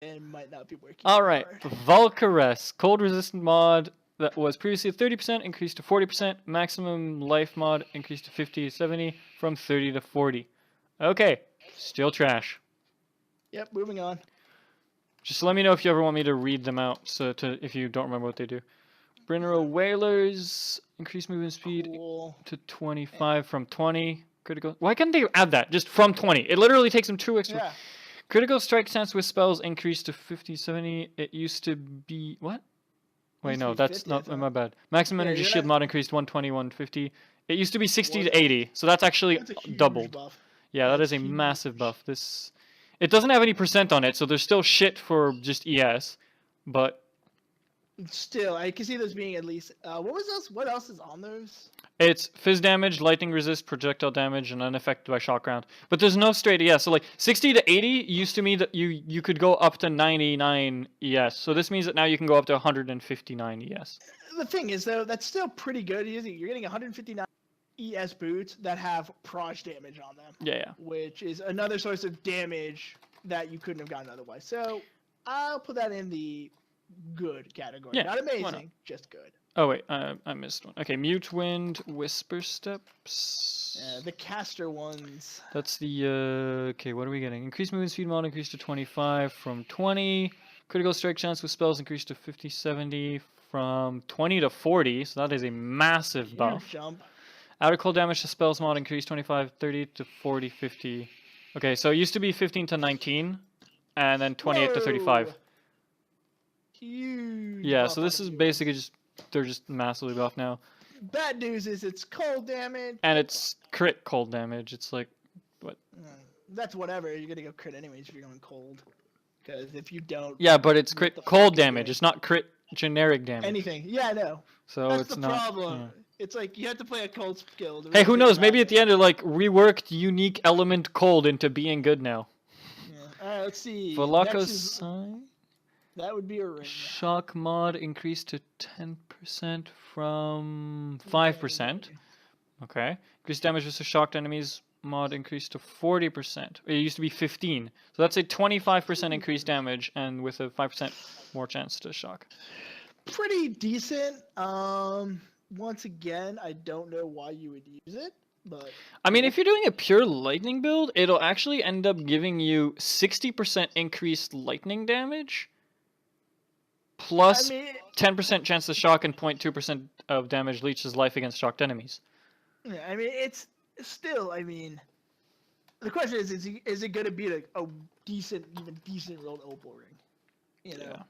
It might not be working. Alright, Valkyries, cold resistant mod that was previously 30%, increased to 40%. Maximum life mod increased to 50 to 70 from 30 to 40. Okay, still trash. Yep, moving on. Just let me know if you ever want me to read them out, if you don't remember what they do. Brinero Whalers, increased movement speed to 25 from 20. Critical. Why couldn't they add that? Just from 20. It literally takes them 2 extra. Yeah. Critical strike chance with spells increased to 50, 70. It used to be what? Wait, no, that's 50, not my bad. Maximum energy shield mod increased 120, 150. It used to be 60 to 80, so that's actually doubled. Buff. Yeah, that is a massive buff. It doesn't have any percent on it, so there's still shit for just ES, but still, I can see those being at least. What else is on those? It's fizz damage, lightning resist, projectile damage, and unaffected by shock round. But there's no straight ES. So like 60 to 80 used to mean that you could go up to 99 ES. So this means that now you can go up to 159 ES. The thing is though, that's still pretty good. You're getting 159 ES boots that have proj damage on them. Yeah. Which is another source of damage that you couldn't have gotten otherwise. So I'll put that in the good category. Yeah, not amazing, just good. Oh wait, I missed one. Okay, Mute Wind, Whisper Steps. The caster ones. That's the okay, what are we getting? Increased movement speed mod increased to 25 from 20. Critical strike chance with spells increased to 50, 70 from 20 to 40. So that is a massive buff. Huge jump. Outer cold damage to spells mod increased 25, 30 to 40, 50. Okay, so it used to be 15 to 19, and then 28 to 35. Huge. Yeah, so this is basically just, they're just massively buff now. Bad news is it's cold damage. And it's crit cold damage. It's like, what? That's whatever. You're gonna go crit anyways if you're going cold. Because if you don't. Yeah, but it's crit cold damage. It's not crit generic damage. Anything. Yeah, I know. So that's it's the not. problem. Yeah. It's like you have to play a cold skill. Hey, who knows? Maybe at the end it like reworked unique element cold into being good now. Yeah. Alright, let's see. Velocos. That would be a ring. Shock mod increased to 10% from 5%. Okay. Increased damage versus shocked enemies mod increased to 40%. It used to be 15. So that's a 25% increased damage and with a 5% more chance to shock. Pretty decent. Once again, I don't know why you would use it, but I mean, if you're doing a pure lightning build, it'll actually end up giving you 60% increased lightning damage. Plus 10% chance to shock and 0.2% of damage leeches life against shocked enemies. Yeah, I mean, it's still, I mean, the question is it going to be like a decent rolled opal ring? You know? Yeah.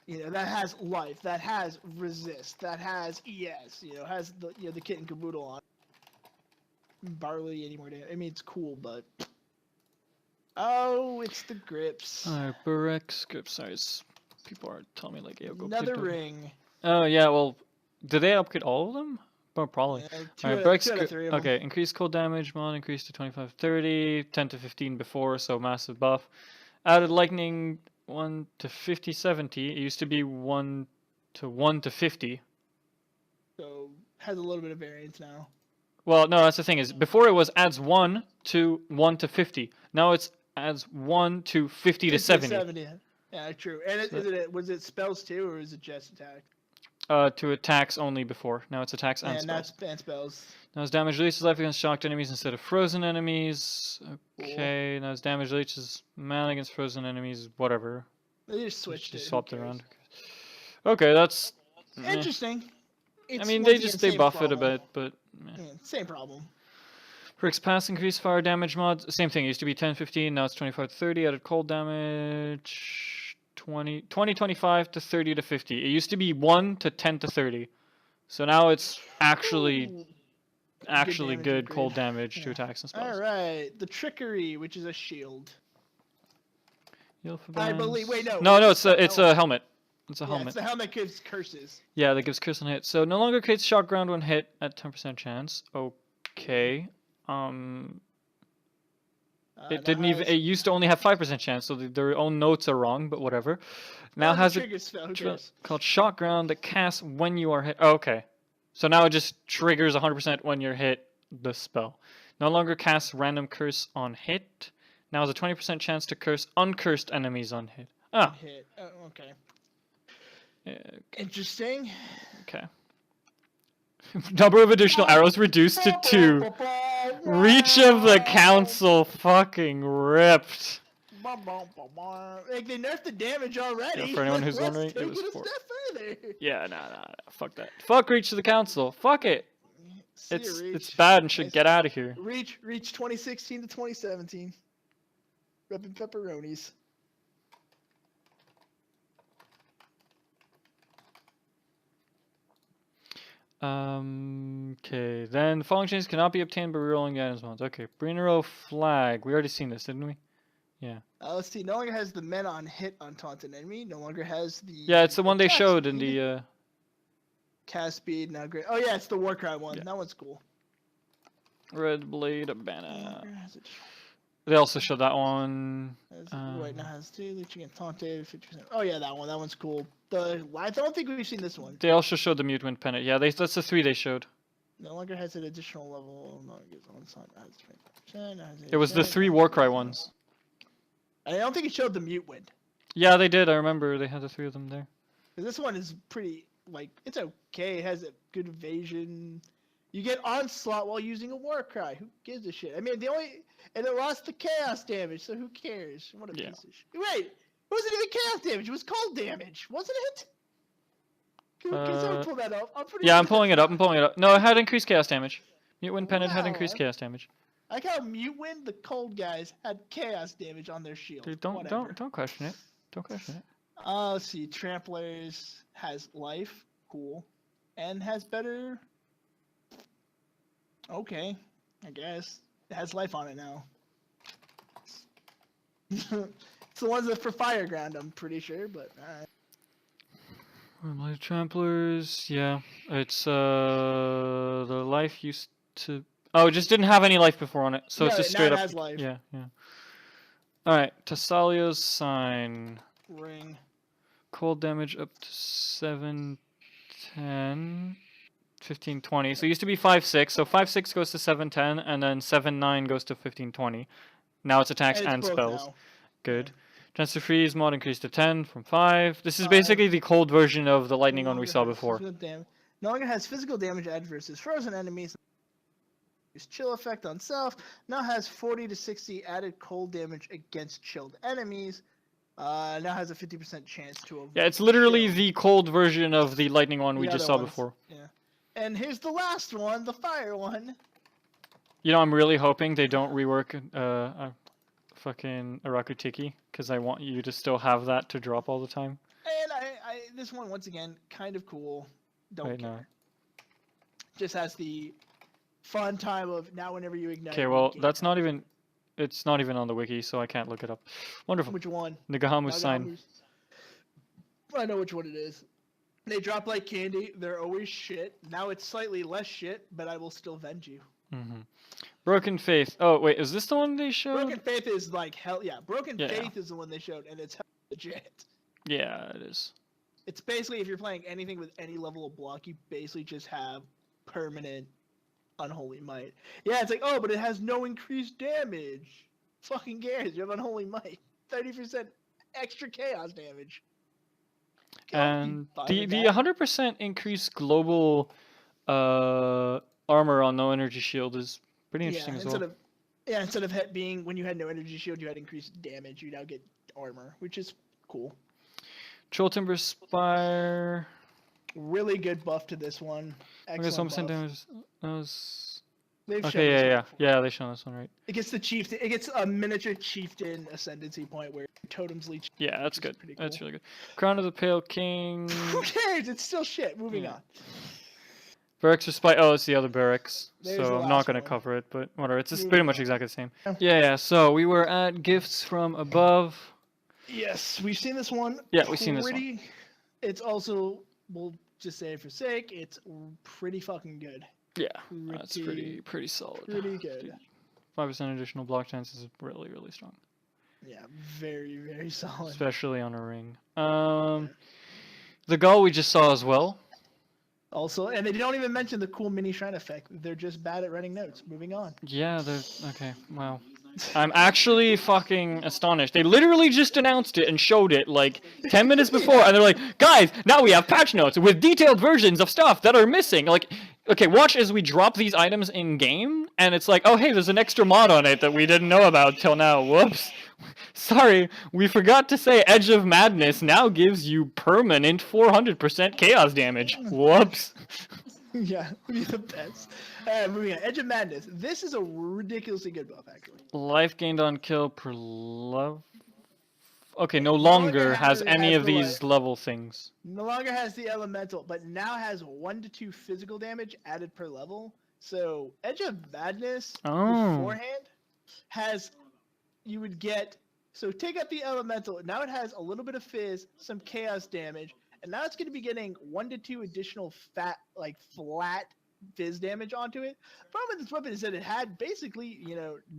You know, that has life, that has resist, that has ES, you know, has the kit and caboodle on it. Barley anymore. I mean, it's cool, but... Oh, it's the grips. Alright, Barex grips. Sorry, people are telling me like, yo, go another ring. Oh yeah, well, did they upgrade all of them? Oh, probably. Alright, Barex grips. Okay, increased cold damage mod increased to 25, 30, 10 to 15 before, so massive buff. Added lightning 1 to 50, 70. It used to be 1 to 50. So has a little bit of variance now. Well, no, that's the thing is before it was adds 1 to 50. Now it's adds 1 to 50 to 70. Yeah, true. And was it spells too, or is it just attack? To attacks only before. Now it's attacks and spells. And spells. Now it's damage releases life against shocked enemies instead of frozen enemies. Okay, now it's damage releases mana against frozen enemies. Whatever. They just switched it. Just swapped it around. Okay, that's interesting. I mean, they buff it a bit, but same problem. Perks pass increase fire damage mods. Same thing. It used to be 10, 15. Now it's 25, 30. Added cold damage. 20, 25 to 30 to 50. It used to be 1 to 10 to 30. So now it's actually good cold damage to attacks and spells. Alright, the trickery, which is a shield. I believe. Wait, no. No, it's a helmet. It's a helmet. It's the helmet that gives curses. Yeah, that gives curse on hit. So no longer creates shock ground when hit at 10% chance. Okay. It didn't even. It used to only have 5% chance, so their own notes are wrong. But whatever. Now has a called shock ground that casts when you are hit. Oh, okay. So now it just triggers 100% when you're hit. The spell no longer casts random curse on hit. Now has a 20% chance to curse uncursed enemies on hit. Ah. Hit. Oh, okay. Yeah, Interesting. okay. Number of additional arrows reduced to 2. Reach of the council fucking ripped. Like they nerfed the damage already. Yeah, for anyone who's Let's wondering, take it was a 4. step further. Yeah, nah, fuck that. Fuck Reach of the council. Fuck it. See It's Reach. bad and should get out of here. Reach 2016 to 2017. Reppin' pepperonis. Okay. Then the following changes cannot be obtained by rerolling the items mods. Okay. Brinero flag. We already seen this, didn't we? Yeah. Let's see. No longer has the men on hit on taunted enemy. No longer has the. Yeah, it's the one they attack showed in speed. the. Cast speed now great. Oh yeah, it's the Warcry one. Yeah. That one's cool. Red Blade of Banner. Longer has it. They also showed that one. Right now has 2 leeching and taunted 50%. Oh yeah, that one. That one's cool. I don't think we've seen this one. They also showed the Mute Wind Pennant. Yeah, that's the 3 they showed. No longer has an additional level. No, it on side. It was the 3 Warcry ones. I don't think it showed the Mute Wind. Yeah, they did. I remember they had the 3 of them there. This one is pretty, like, it's okay. It has a good evasion. You get onslaught while using a Warcry. Who gives a shit? I mean, and it lost the chaos damage, so who cares? What a piece of shit. Wait, it wasn't even chaos damage. It was cold damage, wasn't it? Can someone pull that up? I'm pulling it up. No, it had increased chaos damage. Mute Wind Pennant had increased chaos damage. I like how Mute Wind, the cold guys, had chaos damage on their shield. Dude, don't question it. Don't question it. Let's see. Tramplers has life, cool, and has better. Okay, I guess it has life on it now. It's the ones that for fire ground, I'm pretty sure, but alright. My Tramplers, yeah, it's the life used to. Oh, it just didn't have any life before on it, so it's just straight up. Has life. Yeah. All right, Tassalio's sign. Ring. Cold damage up to 710, 1520. So it used to be 5-6. So 5-6 goes to 710, and then 7-9 goes to 1520. Now it's attacks and spells. Now. Good. Chance to freeze mod increased to 10 from 5. This is basically the cold version of the lightning one we saw before. No longer has physical damage added versus frozen enemies. Chill effect on self. Now has 40 to 60 added cold damage against chilled enemies. Now has a 50% chance to avoid. Yeah, it's literally the cold version of the lightning one we just saw before. Yeah. And here's the last one, the fire one. You know, I'm really hoping they don't rework fucking Arakutiki, because I want you to still have that to drop all the time. And this one, once again, kind of cool. Don't care. No. Just has the fun time of now whenever you ignite. Okay, well, that's not even... It's not even on the wiki, so I can't look it up. Wonderful. Which one? Nagahamu's sign. I know which one it is. They drop like candy. They're always shit. Now it's slightly less shit, but I will still venge you. Mm-hmm. Broken Faith. Oh, wait, is this the one they showed? Broken Faith is like hell. Yeah, Broken Faith is the one they showed, and it's hell legit. Yeah, it is. It's basically, if you're playing anything with any level of block, you basically just have permanent Unholy Might. Yeah, it's like, oh, but it has no increased damage. Fucking cares? You have Unholy Might. 30% extra chaos damage. And the 100% increased global armor on no energy shield is pretty interesting as well. Instead of being when you had no energy shield, you had increased damage. You now get armor, which is cool. Troll Timber Spire. Really good buff to this one. Excellent buff. Damage. They've Yeah, they shown this one, right? It gets the chieftain. It gets a miniature chieftain ascendancy point where totems leech. Yeah, that's good. Cool. That's really good. Crown of the Pale King. Who cares? It's still shit. Moving on. Barracks Respite. Oh, it's the other barracks. There's so I'm not going to cover it, but whatever. It's just pretty much exactly the same. Yeah. So we were at Gifts from Above. Yes, we've seen this one. Yeah, we've seen this one. It's also, we'll just say it for sake, it's pretty fucking good. Yeah, that's pretty solid. Pretty good. 5% additional block chance is really, really strong. Yeah, very, very solid. Especially on a ring. The Gull we just saw as well. Also, and they don't even mention the cool mini shrine effect. They're just bad at writing notes. Moving on. Yeah, they're... Okay, wow. I'm actually fucking astonished. They literally just announced it and showed it like 10 minutes before, and they're like, guys, now we have patch notes with detailed versions of stuff that are missing. Like, okay, watch as we drop these items in game, and it's like, oh hey, there's an extra mod on it that we didn't know about till now. Whoops. Sorry, we forgot to say Edge of Madness now gives you permanent 400% chaos damage. Whoops. Yeah, would be the best. Moving on. Edge of Madness. This is a ridiculously good buff, actually. Life gained on kill per love. Okay, no longer has any of these level things. No longer has the elemental, but now has 1 to 2 physical damage added per level. So Edge of Madness beforehand has, you would get, so take out the elemental. Now it has a little bit of fizz, some chaos damage, and now it's going to be getting 1 to 2 additional flat fizz damage onto it. The problem with this weapon is that it had basically,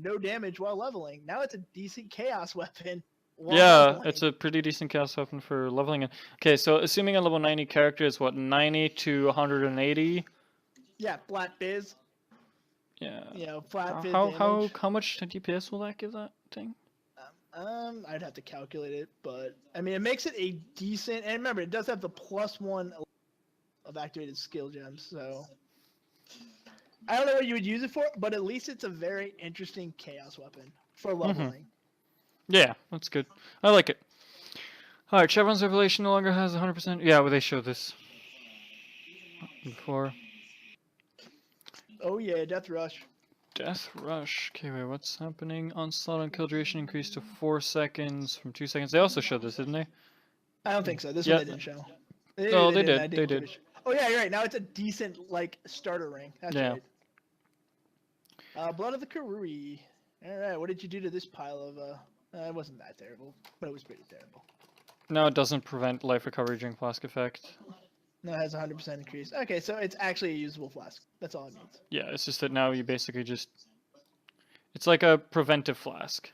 no damage while leveling. Now it's a decent chaos weapon. Yeah, it's a pretty decent chaos weapon for leveling it. Okay, so assuming a level 90 character is what, 90 to 180? Yeah, flat fizz. Yeah. Flat fizz damage. How much DPS will that give that thing? I'd have to calculate it, but I mean, it makes it a decent. And remember, it does have the +1 of activated skill gems, so I don't know what you would use it for, but at least it's a very interesting chaos weapon for leveling. Yeah, that's good. I like it. Alright, Chevron's Revelation no longer has 100%. Yeah, well, they showed this before. Oh yeah, Death Rush. Death Rush. Okay, wait, what's happening? Onslaught on kill duration increased to 4 seconds from 2 seconds. They also showed this, didn't they? I don't think so. This one they didn't show. They did. They did. Oh yeah, you're right. Now it's a decent starter ring. That's right. Blood of the Karui. All right, what did you do to this pile of? It wasn't that terrible, but it was pretty terrible. No, it doesn't prevent life recovery during flask effect. No, it has 100% increase. Okay, so it's actually a usable flask. That's all it means. Yeah, it's just that now you basically just... It's like a preventive flask.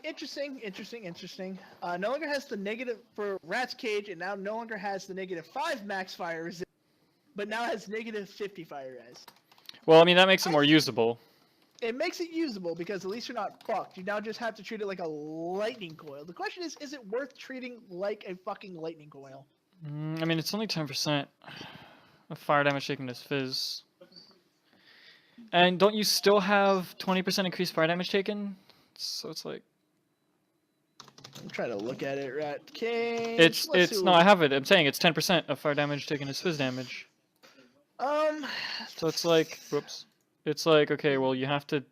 Interesting. No longer has the negative for Rat's Cage, and now no longer has the -5 max fire resist, but now has -50 fire res. Well, I mean, that makes it more usable. It makes it usable because at least you're not fucked. You now just have to treat it like a lightning coil. The question is it worth treating like a fucking lightning coil? I mean, it's only 10% of fire damage taken as fizz. And don't you still have 20% increased fire damage taken? So it's like... I'm trying to look at it, Rat Cage. No, I have it. I'm saying it's 10% of fire damage taken as fizz damage. So it's like, whoops. It's like, okay, well, you have to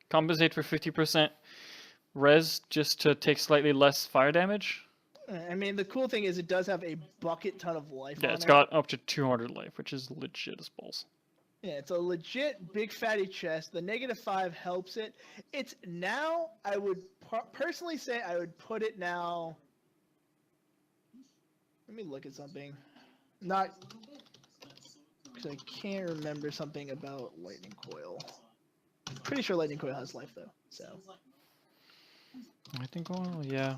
compensate for 50% res just to take slightly less fire damage. I mean, the cool thing is it does have a bucket ton of life on it. Yeah, it's got up to 200 life, which is legit as balls. Yeah, it's a legit big fatty chest. The -5 helps it. It's now, I would personally say I would put it now... Let me look at something. Not... Because I can't remember something about Lightning Coil. Pretty sure Lightning Coil has life, though, so... Lightning Coil, yeah.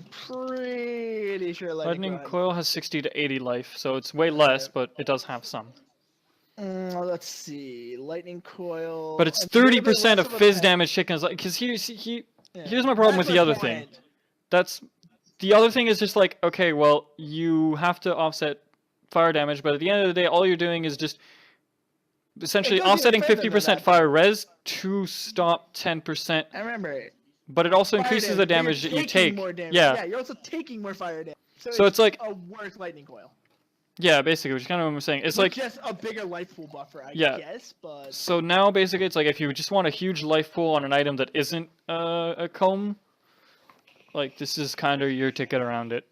Pretty sure Lightning Coil has 60 to 80 life, so it's way less, but it does have some. Let's see, Lightning Coil. But it's 30% of fizz damage taken. Because here's my problem with the other thing. The other thing is just like, okay, well, you have to offset fire damage, but at the end of the day, all you're doing is just essentially offsetting 50% fire res to stop 10%. I remember. But it also increases the damage that you take. Yeah, you're also taking more fire damage. So it's like a worse Lightning Coil. Yeah, basically, which is kind of what I'm saying. It's like just a bigger life pool buffer, I guess. But so now basically, it's like if you just want a huge life pool on an item that isn't a comb, like this is kind of your ticket around it.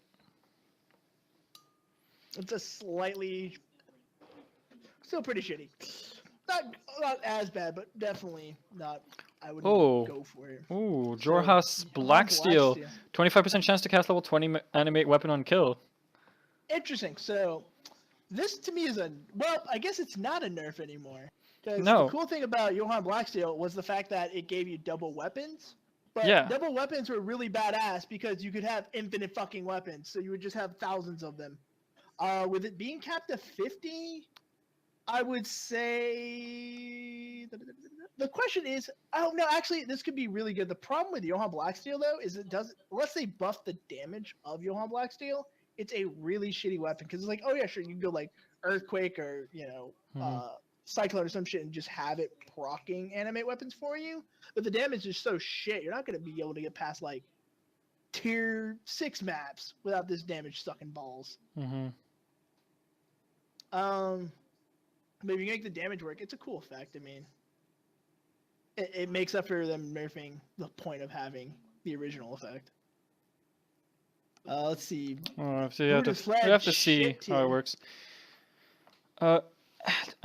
It's a slightly, still pretty shitty. Not as bad, but definitely not. I would go for it. Ooh, Jorha's Blacksteel. 25% chance to cast level 20 animate weapon on kill. Interesting. So, this to me is I guess it's not a nerf anymore. Because the cool thing about Johann Blacksteel was the fact that it gave you double weapons. But double weapons were really badass because you could have infinite fucking weapons. So you would just have thousands of them. With it being capped to 50, I would say the question is, oh no, actually, this could be really good. The problem with Johann Blacksteel though is it does, unless they buff the damage of Johann Blacksteel, it's a really shitty weapon because it's like, oh yeah, sure, you can go like Earthquake or Cyclone or some shit and just have it procking animate weapons for you. But the damage is so shit, you're not gonna be able to get past like tier 6 maps without this damage sucking balls. But if you make the damage work, it's a cool effect. I mean, it makes up for them nerfing the point of having the original effect. Let's see. So you have to see how it works. I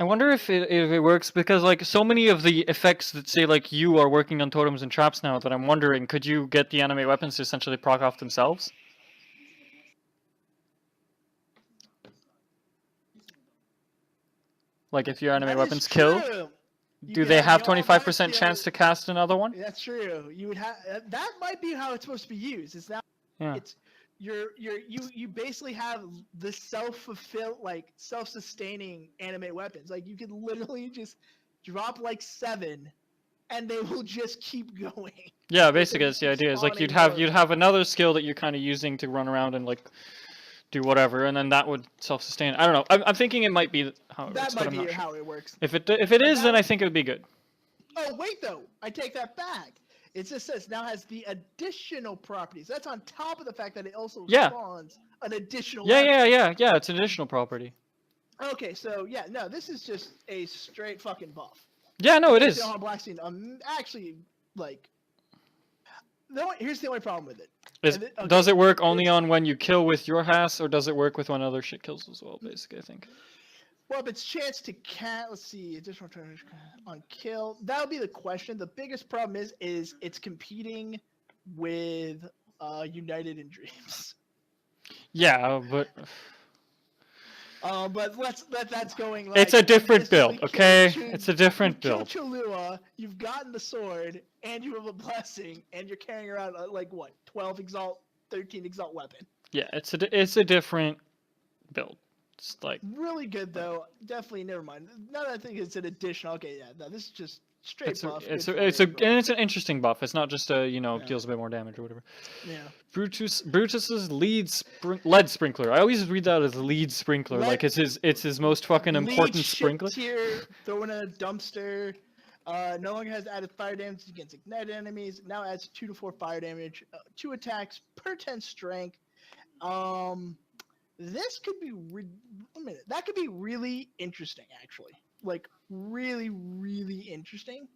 wonder if it works because like so many of the effects that say like you are working on totems and traps now that I'm wondering, could you get the animate weapons to essentially proc off themselves? Like if your animate weapons kill, do they have 25% chance to cast another one? That's true. You would have that might be how it's supposed to be used. It's not. Yeah. It's you basically have the self-sustaining animate weapons. Like you could literally just drop like 7, and they will just keep going. Yeah, basically that's the idea. Is like you'd have another skill that you're kind of using to run around and like do whatever, and then that would self-sustain. I don't know. I'm thinking it might be how it works. That might be how it works. If it is, then I think it would be good. Oh wait, though, I take that back. It just says now has the additional properties. That's on top of the fact that it also spawns an additional. Yeah. It's an additional property. Okay, so yeah, no, this is just a straight fucking buff. Yeah, no, it is. Blacksteel, actually, like, here's the only problem with it. Does it work only on when you kill with your Hass, or does it work with when other shit kills as well? Basically, I think. Well, if it's chance to let's see, additional turn on kill. That would be the question. The biggest problem is it's competing with United in Dreams. Yeah, but. But that's going. Like, it's a different build, okay? It's a different build. Cholula, you've gotten the sword, and you have a blessing, and you're carrying around like what, 12 exalt, 13 exalt weapon. Yeah, it's a different build. It's like really good though. Definitely, never mind. Now that I think it's an additional. Okay, yeah, no, this is just straight buff. It's an interesting buff. It's not just deals a bit more damage or whatever. Yeah. Brutus's lead sprinkler. I always read that as lead sprinkler. Like it's his most fucking important sprinkler. Here, throw in a dumpster. No longer has added fire damage against ignited enemies. Now adds 2 to 4 fire damage, 2 attacks per 10 strength. This could be that could be really interesting, actually. Like really, really interesting.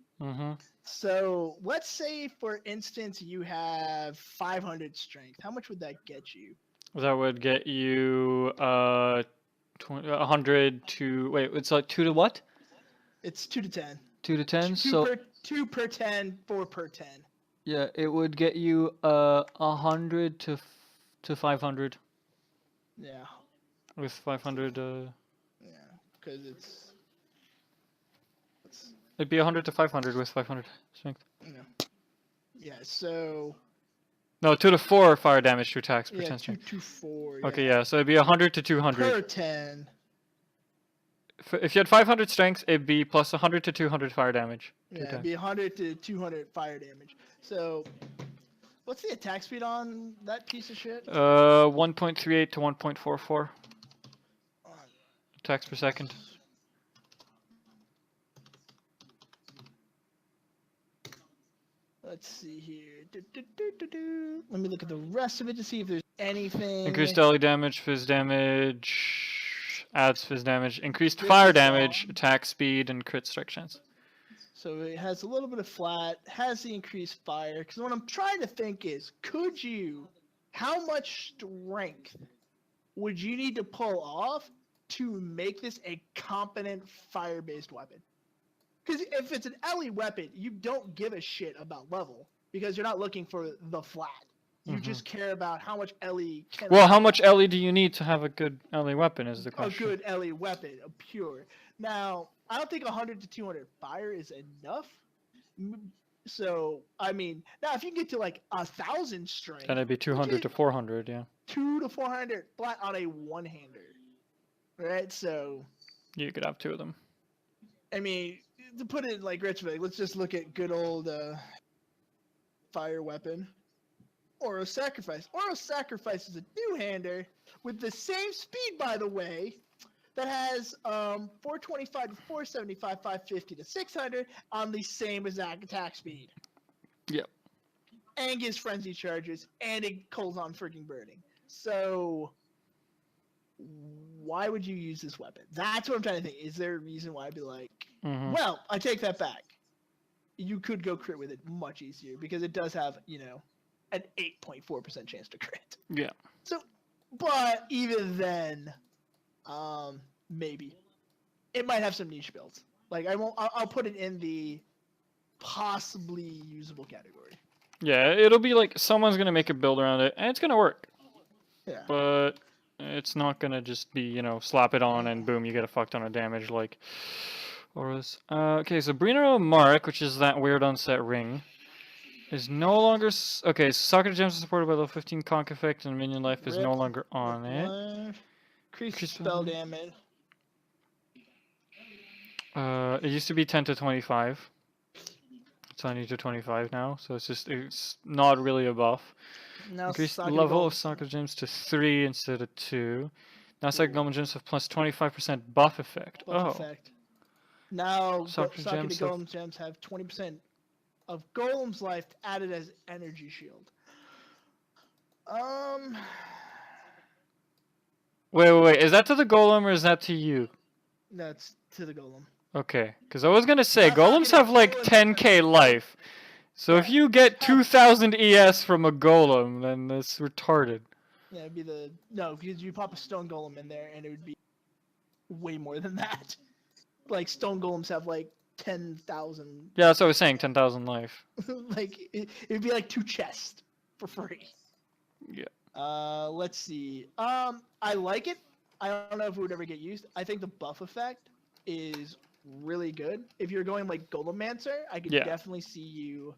So let's say, for instance, you have 500 strength. How much would that get you? That would get you 100 to it's like 2 to what? It's 2 to 10. 2 to 10. 2 per 10, 4 per 10. Yeah, it would get you 100 to 500. Yeah. With 500. Yeah, because it'd be 100 to 500 with 500 strength. Yeah. So. No, 2 to 4 fire damage to attacks per 10 strength. 2 to 4. Yeah. Okay, yeah, so it'd be 100 to 200 per 10. If you had 500 strength, it'd be plus 100 to 200 fire damage. Yeah, it'd be 100 to 200 fire damage. So. What's the attack speed on that piece of shit? 1.38 to 1.44 attacks per second. Let's see here. Let me look at the rest of it to see if there's anything. Increased ally damage, fizz damage, adds fizz damage, increased fire damage, attack speed, and crit strike chance. So it has a little bit of flat, has the increased fire. Because what I'm trying to think is, how much strength would you need to pull off to make this a competent fire-based weapon? Because if it's an LE weapon, you don't give a shit about level, because you're not looking for the flat. You just care about how much LE can. Well, how much LE do you need to have a good LE weapon is the question. A good LE weapon, a pure. Now, I don't think 100 to 200 fire is enough. So, I mean, now if you can get to like 1,000 strength, then it'd be 200 to 400, yeah. 2 to 400 flat on a one-hander, right? So you could have 2 of them. I mean, to put it like retrospect, let's just look at good old fire weapon. Aura Sacrifice. Aura Sacrifice is a two-hander with the same speed, by the way, that has 425 to 475, 550 to 600 on the same exact attack speed. Yep. And gives frenzy charges, and it calls on freaking burning. So, why would you use this weapon? That's what I'm trying to think. Is there a reason why I'd be like, well, I take that back. You could go crit with it much easier because it does have, an 8.4% chance to crit. Yeah. So, but even then, maybe it might have some niche builds. Like I'll put it in the possibly usable category. Yeah, it'll be like someone's gonna make a build around it, and it's gonna work. Yeah. But it's not gonna just be, slap it on and boom, you get a fuck ton of damage like Auras. Okay, so Brino Mark, which is that weird onset ring, is no longer... Okay, so Socket Gems is supported by level 15 Conk effect, and minion life is no longer on it. Increase spell damage. It used to be 10 to 25. It's 20 to 25 now, so it's not really a buff. Now Increase the level of Socket Gems to 3 instead of 2. Now Socket Golem Gems have plus 25% buff effect. Effect. Now Socket Golem Gems have 20% of Golem's life added as energy shield. Wait. Is that to the Golem or is that to you? That's to the Golem. Okay, because I was gonna say Golems have like 10k life, so if you get 2,000 ES from a Golem, then that's retarded. Yeah, it'd be because you pop a Stone Golem in there and it would be way more than that. Like Stone Golems have like 10,000. Yeah, that's what I was saying. 10,000 life. Like it'd be like 2 chests for free. Yeah. Let's see. I like it. I don't know if it would ever get used. I think the buff effect is really good. If you're going like Golemancer, I could definitely see you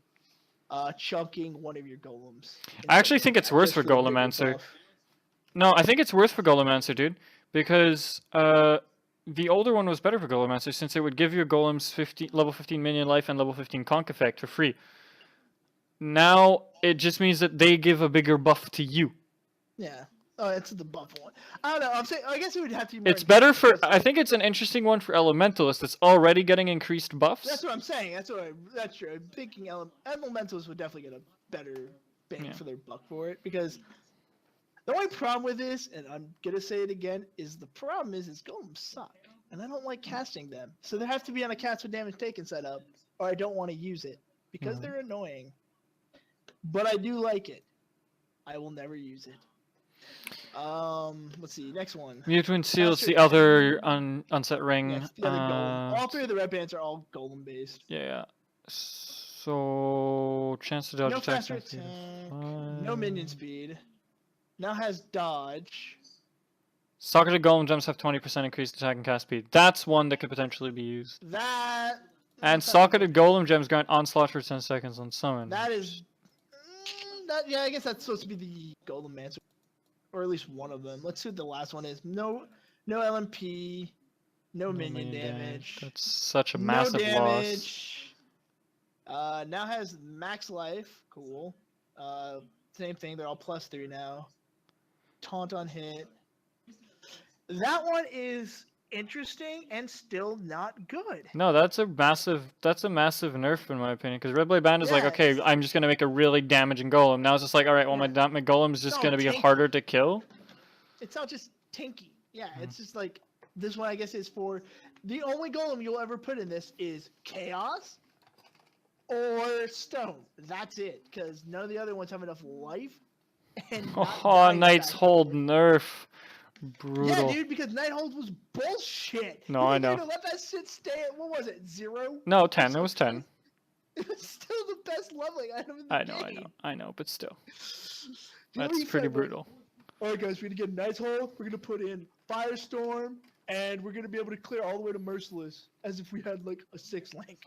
chunking one of your golems. I actually think it's worse for Golemancer. No, I think it's worse for Golemancer, dude, because the older one was better for Golemancer since it would give your golems level 15 minion life and level 15 conk effect for free. Now it just means that they give a bigger buff to you. Yeah. Oh, it's the buff one. I don't know. I'm saying. I guess it would have to be more. It's better for. I think it's an interesting one for Elementalists that's already getting increased buffs. That's what I'm saying. That's true. I'm thinking Elementalists would definitely get a better bang for their buck for it because the only problem with this, and I'm gonna say it again, is the problem is golems suck, and I don't like casting them. So they have to be on a cast with damage taken setup, or I don't want to use it because they're annoying. But I do like it. I will never use it. Let's see. Next one. Mutwind Seal is the other unset ring. Yeah, the other golem. All 3 of the red bands are all golem based. Yeah. So chance to dodge no attacks. Faster attack, no minion speed. Now has dodge. Socketed Golem Gems have 20% increased attack and cast speed. That's one that could potentially be used. And Socketed Golem Gems grant onslaught for 10 seconds on summon. That is. Yeah, I guess that's supposed to be the Golem Mancer. Or at least one of them. Let's see what the last one is. No LMP. No minion damage. That's such a massive damage. Now has max life. Cool. Same thing. They're all +3 now. Taunt on hit. That one is interesting and still not good. No, that's a massive nerf in my opinion. Because Red Blade Band is like, okay, I'm just gonna make a really damaging golem. Now it's just like, all right, well my golem is just gonna be harder to kill. It's not just tanky. Yeah, it's just like this one. I guess is for the only golem you'll ever put in this is Chaos or Stone. That's it. Because none of the other ones have enough life. And Knight's Hold nerf. Brutal. Yeah, dude, because Nighthold was bullshit. No, I know. Let that shit stay at, what was it, 0? No, 10. It was 10. It was still the best leveling item in the game. I know, but still. That's pretty brutal. Alright guys, we're gonna get Nighthold, we're gonna put in Firestorm, and we're gonna be able to clear all the way to Merciless, as if we had like a 6 link.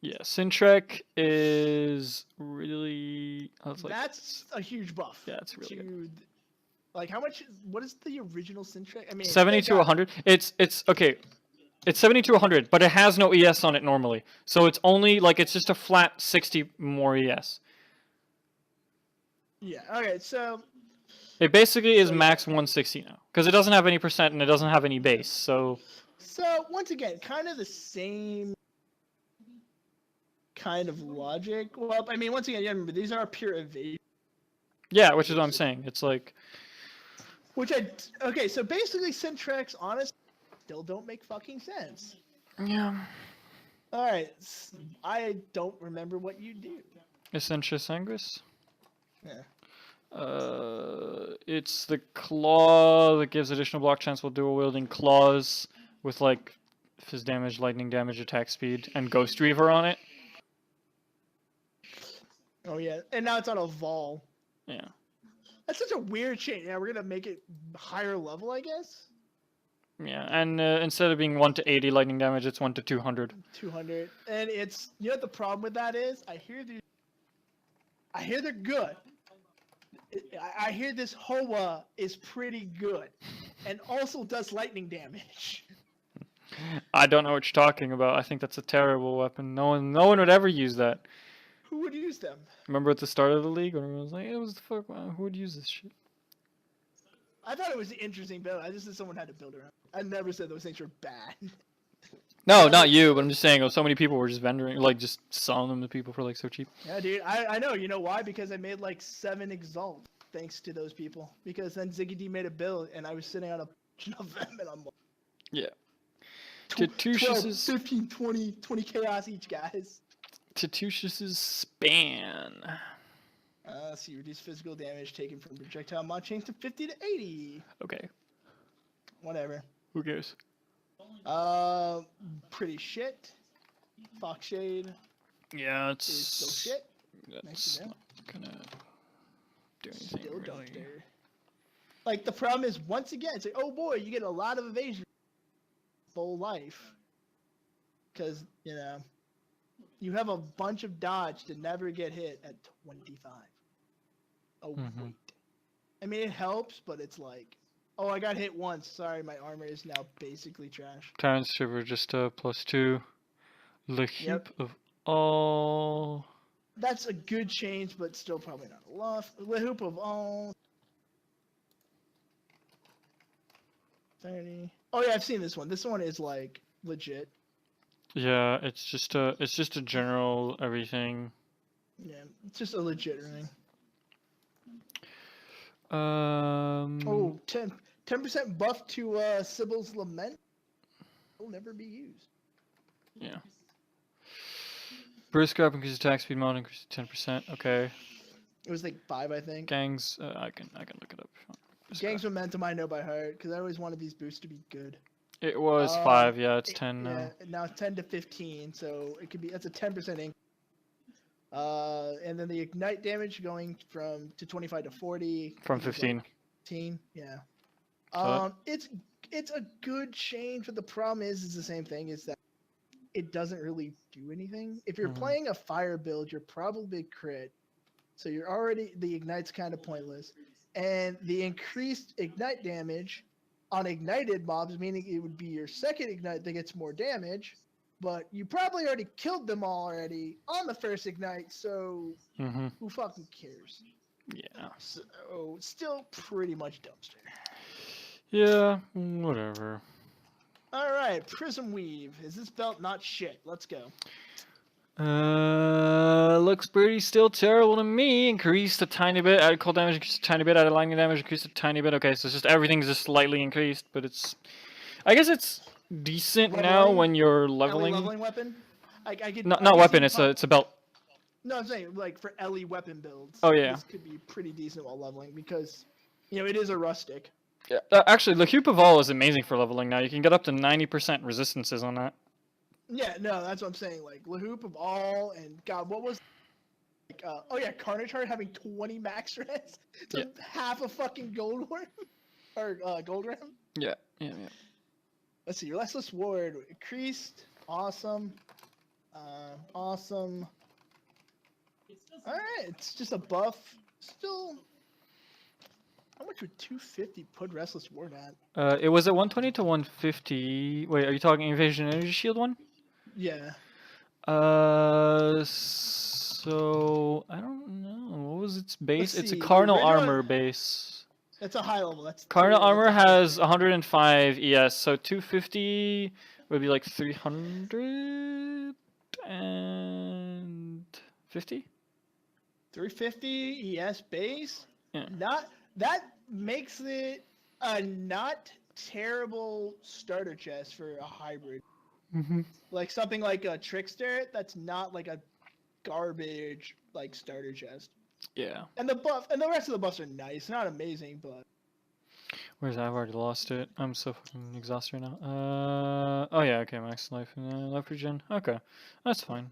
Yeah, Sintrek is really... That's a huge buff. Yeah, it's really good. Like, how much? What is the original Sintrek? I mean, 70 to 100. It's okay. It's 70 to 100, but it has no ES on it normally. So it's only like it's just a flat 60 more ES. Yeah. Okay. So. It basically is So, max 160 now because it doesn't have any percent and it doesn't have any base. So once again, kind of the same kind of logic. Well, I mean, once again, yeah, remember these are pure evasion. yeah, which is what I'm saying. It's like, Okay, so basically, Syntrax honestly still don't make fucking sense. yeah. All right, I don't remember what you do. Essentia Sangris. Yeah. It's the claw that gives additional block chance while dual wielding claws with like fizz damage, lightning damage, attack speed, and Ghost Reaver on it. Oh yeah, and now it's on a Vol. Yeah. That's such a weird change. Yeah, we're gonna make it higher level, I guess. Yeah, and instead of being 1 to 80 lightning damage, it's 1 to 200. 200, and it's what the problem with that is. I hear they're good. I hear this Hoa is pretty good, and also does lightning damage. I don't know what you're talking about. I think that's a terrible weapon. No one would ever use that. Who would use them? Remember at the start of the league when everyone was like, "It was the fuck. Who would use this shit?" I thought it was an interesting build. I just said someone had to build around. I never said those things were bad. No, not you, but I'm just saying. So many people were just vendoring, like just selling them to people for like so cheap. Yeah, dude. I know. You know why? Because I made like 7 Exalt thanks to those people. Because then Ziggy D made a build, and I was sitting on a bunch of them, and I'm like, Yeah. 12, Tatush's 15, 20 chaos each, guys. Tatush's span. Let's see, reduce physical damage taken from projectile mod change to 50 to 80. Okay. Whatever. Who cares? Pretty shit. Fox Shade Yeah, is still shit. That's Nice to know. not gonna do anything Still really. dumpster. Like, the problem is, once again, it's like, oh boy, you get a lot of evasion full life. Because, you know, you have a bunch of dodge to never get hit at 25. Oh, wait. I mean, it helps, but it's like, oh, I got hit once. Sorry, my armor is now basically trash. Tyrant Shiver just +2. The heap Yep. of all. That's a good change, but still probably not enough. The hoop of all. 30. Oh yeah, I've seen this one. This one is like legit. Yeah, it's just a general everything. Yeah, it's just a legit ring. Oh, 10% buff to Sybil's Lament will never be used. yeah. Burst grab increases attack speed, mod increases 10%. Okay. It was like 5, I think. Gangs, I can look it up. Gangs Momentum I know by heart because I always wanted these boosts to be good. It was 5, yeah, it's 10 now. Yeah, now it's 10 to 15, so it could be that's a 10% increase. And then the ignite damage going to 25 to 40. From 15. Like 15, yeah. So It's a good change, but the problem is the same thing, is that it doesn't really do anything. If you're playing a fire build, you're probably crit, so you're already, the ignite's kind of pointless, and the increased ignite damage on ignited mobs, meaning it would be your second ignite that gets more damage, but you probably already killed them all already on the first ignite, so who fucking cares? Yeah. So still pretty much dumpster. Yeah, whatever. All right, Prism Weave. Is this belt not shit? Let's go. Looks pretty still terrible to me. Increased a tiny bit. Added cold damage, increased a tiny bit. Added lightning damage, increased a tiny bit. Okay, so it's just everything's just slightly increased, but it's, I guess it's decent now when you're leveling. Leveling weapon. I could Not weapon. It's a belt. No, I'm saying like for Ellie weapon builds. Oh yeah. This could be pretty decent while leveling because, you know, it is a rustic. Yeah. Actually, the Hoop of All is amazing for leveling now. You can get up to 90% resistances on that. Yeah, no, that's what I'm saying. Like Lahoop of All, and God, what was like? Oh yeah, Carnage Heart having 20 max res to half a fucking gold worm or gold ram. Yeah. Let's see, your Restless Ward increased. Awesome. Awesome. All right, it's just a buff. Still How much would 250 put Restless Ward at? It was at 120 to 150. Wait, are you talking Invasion Energy Shield one? Yeah. So I don't know. What was its base? Let's It's a see, the Carnal original- Armor base. That's a high level. That's Carnal that's Armor a high has level. 105 ES, so 250 would be like 350. 350 ES base. Yeah. Not that makes it a not terrible starter chest for a hybrid. Mm-hmm. Like something like a Trickster. That's not like a garbage like starter chest. Yeah. And the rest of the buffs are nice. Not amazing, but Where's that? I've already lost it. I'm so fucking exhausted right now. Oh yeah, okay, max life and life regen. Okay, that's fine.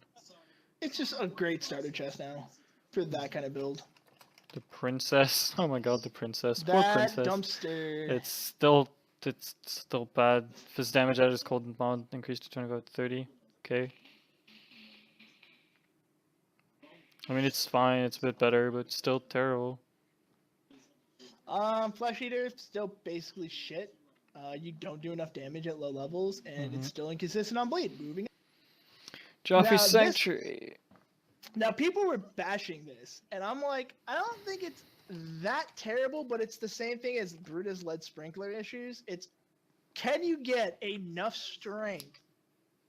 it's just a great starter chest now for that kind of build. The princess. Oh my god, the princess. Poor That princess. dumpster. It's still bad. Fizz damage at his cold mod increased to 25 to 30. Okay. I mean, it's fine. It's a bit better, but still terrible. Flesh Eater still basically shit. You don't do enough damage at low levels, and it's still inconsistent on bleed. Moving. Joffrey Now, Sanctuary. Now people were bashing this, and I'm like, I don't think it's that terrible, but it's the same thing as Brutus lead sprinkler issues. It's can you get enough strength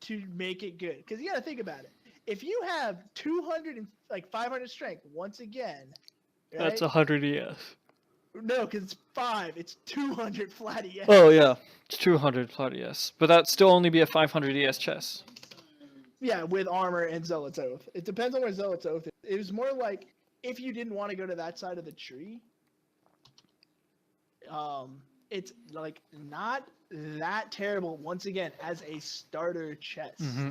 to make it good? Because you got to think about it. If you have 200 and like 500 strength, once again, right? That's 100 ES. No, because it's 5. It's 200 flat ES. Oh yeah, it's 200 flat ES, but that'd still only be a 500 ES chest. Yeah, with armor and Zealot's Oath. It depends on where Zealot's Oath is. It was more like if you didn't want to go to that side of the tree. It's like not that terrible. Once again, as a starter chest. Mm-hmm.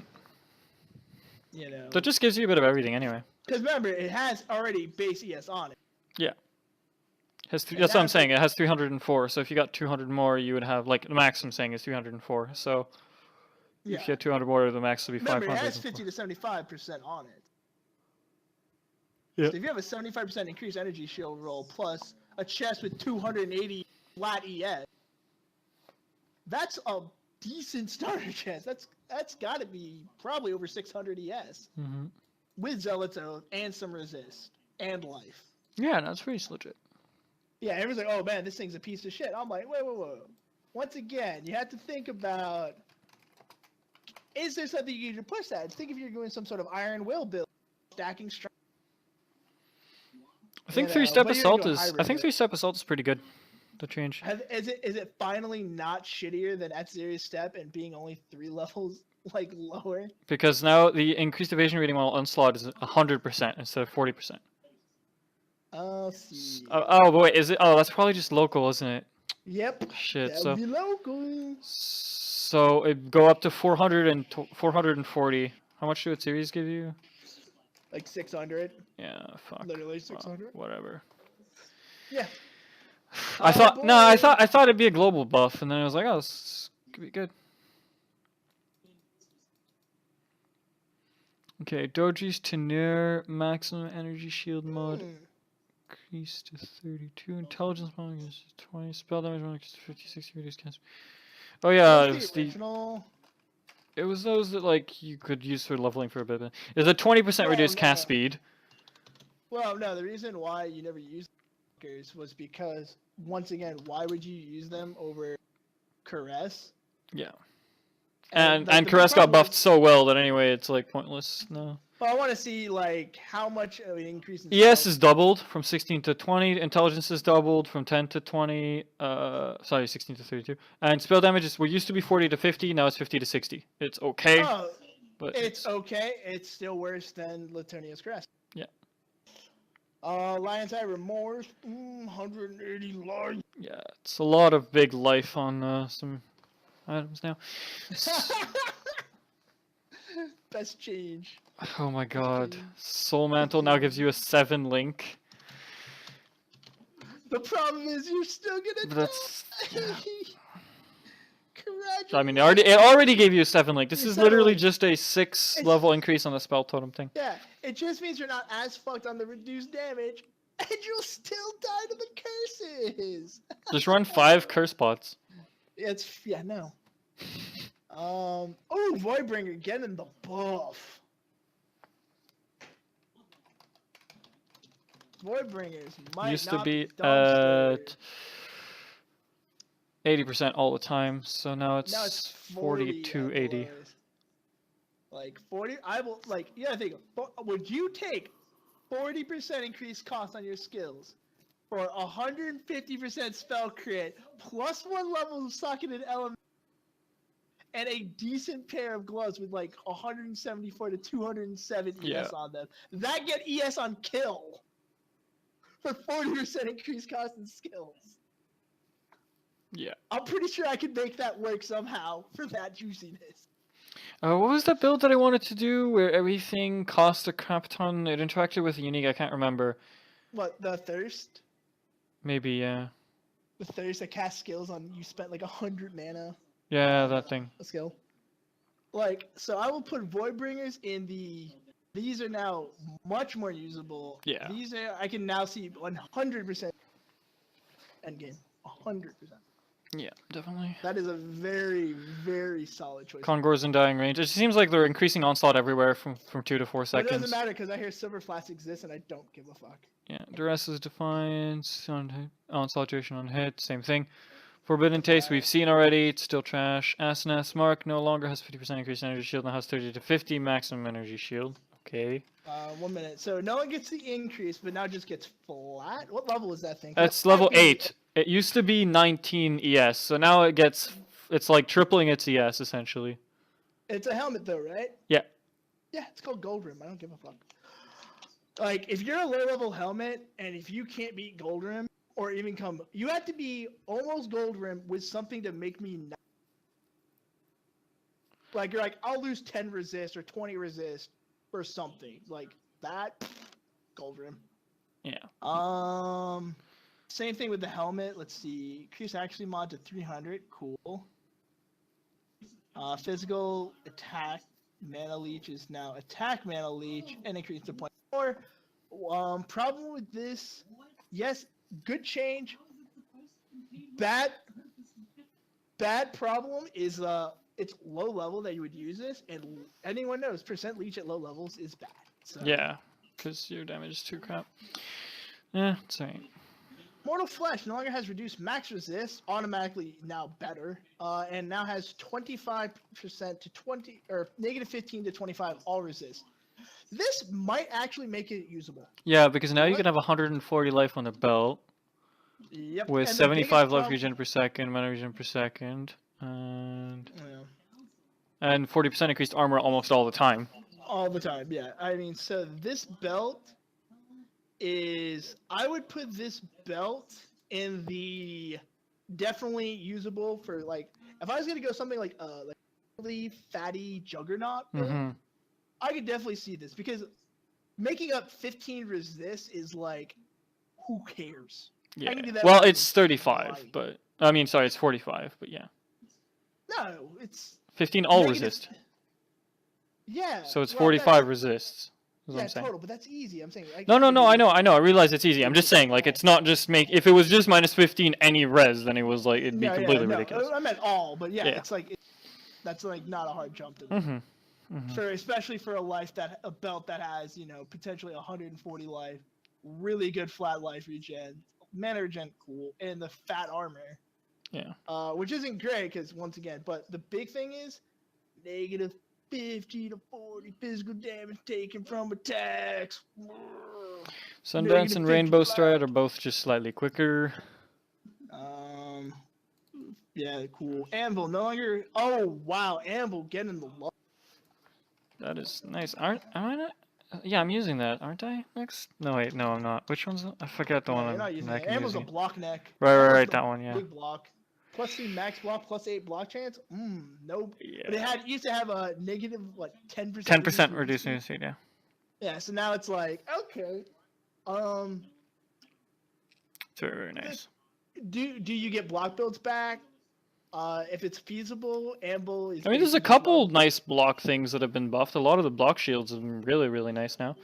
You know. That just gives you a bit of everything anyway. Because remember, it has already base ES on it. Yeah. That's what I'm that's saying. It has 304. So if you got 200 more, you would have like the max. I'm saying is 304. So Yeah. if you had 200 more, the max would be Remember, 500. it has 50 to 75% on it. Yeah. So if you have a 75% increased energy shield roll plus a chest with 280 flat ES, that's a decent starter chest. That's got to be probably over 600 ES Mm-hmm. with Zealot's Oath and some resist and life. Yeah, that's pretty legit. Yeah, everyone's like, "Oh man, this thing's a piece of shit." I'm like, wait. Once again, you have to think about: is there something you can push that? Think if you're doing some sort of Iron Will build, stacking strength. I think You know, three-step but you're gonna assault go is. I hybrid think with it. three-step assault is pretty good. The change. Is it finally not shittier than Exile step and being only 3 levels like lower? Because now the increased evasion rating while onslaught is 100% instead of 40%. Oh, see. Oh, but wait, is it? Oh, that's probably just local, isn't it? Yep. Shit. That'd So be local. it go up to 400 and 440. How much do its series give you? Like 600. Yeah, fuck. Literally Well, 600. whatever. Yeah. I thought boy. I thought it'd be a global buff, and then I was like, oh, this could be good. Okay, Doji's Tenir maximum energy shield mod increased to 32. Intelligence mod is 20. Spell damage mod increased to 50, 60. Reduced cancer. Oh yeah, it was original. it was those that like you could use for leveling for a bit. It's a 20% reduced cast no. speed. Well, no, the reason why you never used markers was because, once again, why would you use them over Caress? Yeah. like, And the Caress got problem buffed is- so well that anyway it's like pointless now. But I want to see like how much of an increase in ES stealth- is doubled from 16 to 20. Intelligence is doubled from 10 to 20. Sorry, 16 to 32. And spell damage is used to be 40 to 50. Now it's 50 to 60. It's okay, Oh, but it's okay. It's still worse than Latonia's Crest. Yeah. Lion's Eye Remorse, 180 life. yeah, it's a lot of big life on some items now. Best change. Oh my god, Soul Mantle now gives you a 7 link. The problem is you're still gonna That's- die. I mean, it already gave you a 7 link. This It's is literally 7 link. just a 6 level increase on the spell totem thing. Yeah, it just means you're not as fucked on the reduced damage, And you'll still die to the curses. Just run 5 curse pots. No. Oh, Voidbringer getting the buff. Voidbringers might Used to not be dumpster. at 80% all the time, so now Now it's it's 40 4280. boys. Like 40, I will like. Yeah, I think. Would you take 40% increased cost on your skills for 150% spell crit plus 1 level of socketed element and a decent pair of gloves with like 174 to 207 ES on them? That get ES on kill for 40% increased cost in skills. Yeah. I'm pretty sure I could make that work somehow for that juiciness. What was the build that I wanted to do where everything cost a crap ton? It interacted with a unique, I can't remember. What, the Thirst? Maybe, yeah. The Thirst that casts skills on you spent like 100 mana. Yeah, that thing. A skill. Like, so I will put Voidbringers in the... These are now much more usable. Yeah. These are... I can now see 100% endgame. 100%. Yeah, definitely. That is a very, very solid choice. Congors in dying range. It seems like they're increasing onslaught everywhere from 2 to 4 But seconds. it doesn't matter because I hear Silver Flask exists and I don't give a fuck. Yeah, Duress is Defiance, onslaught duration on hit, same thing. Forbidden Taste, we've seen already, it's still trash. Asenath Mark no longer has 50% increased energy shield, now has 30 to 50 maximum energy shield. Okay. 1 minute. So no one gets the increase, but now just gets flat? What level is that thing? That's level 8. It used to be 19 ES, so now it's like tripling its ES, essentially. It's a helmet though, right? Yeah. Yeah, it's called Gold Rim. I don't give a fuck. Like, if you're a low-level helmet, and if you can't beat Gold Rim, or even come... You have to be almost Gold Rim with something to make me... Like, you're like, I'll lose 10 resist or 20 resist for something. Like, that... Gold Rim. Yeah. Same thing with the helmet. Let's see. Increase actually mod to 300. Cool. Physical attack mana leech is now attack mana leech and increase to 0.4. Problem with this, yes, good change. Bad problem is it's low level that you would use this, and anyone knows percent leech at low levels is bad. So. Yeah, because your damage is too crap. Yeah, it's alright. Mortal Flesh no longer has reduced max resist, automatically now better, and now has 25% to 20 or negative 15 to 25 all resist. This might actually make it usable. Yeah, because now you can have 140 life on the belt. Yep. With and 75 life regen per second, mana regen per second, and 40% increased armor almost all the time. All the time, yeah. I mean, so this belt is... I would put this belt in the definitely usable for, like... If I was going to go something like really fatty Juggernaut build, I could definitely see this. Because making up 15 resist is like... Who cares? Yeah. Well, it's 35, light. but... I mean, sorry, it's 45, but yeah. No, it's... 15 all negative... resist. Yeah. So it's 45 resists. Yeah, total, but that's easy. I'm saying. No, I know. I realize it's easy. I'm just saying, like, it's not just make. If it was just minus 15 any res, then it was like it'd be completely ridiculous. I meant all, but yeah. It's like that's like not a hard jump to do. For especially for a belt that has potentially 140 life, really good flat life regen, mana regen, cool, and the fat armor. Yeah. Which isn't great because once again, but the big thing is negative 50 to 40 physical damage taken from attacks. Sundance and Rainbow Stride are both just slightly quicker. Yeah, cool. Anvil no longer. Oh wow, Anvil getting the love. That is nice. Am I not? Yeah, I'm using that, aren't I? Next? No, wait, no, I'm not. Which one's? I forget the one. You're not using it. Anvil's a block neck. Right, that one, yeah. Big block. Plus 3 max block, plus 8 block chance. Nope. Yeah. But it used to have a negative 10%. 10% reducing speed, yeah. Yeah, so now it's like okay. It's very, very nice. Do you get block builds back? If it's feasible, Anvil is. I mean, there's a couple nice block things that have been buffed. A lot of the block shields have been really, really nice now.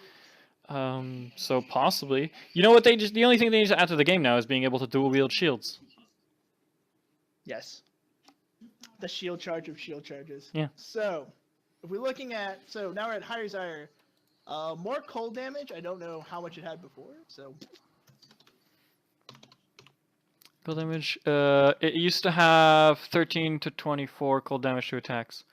So possibly. You know what? The only thing they need to add to the game now is being able to dual wield shields. Yes. The shield charge of shield charges. Yeah. So, if we're looking at, so now we're at higher desire. More cold damage. I don't know how much it had before. So. Cold damage. It used to have 13 to 24 cold damage to attacks.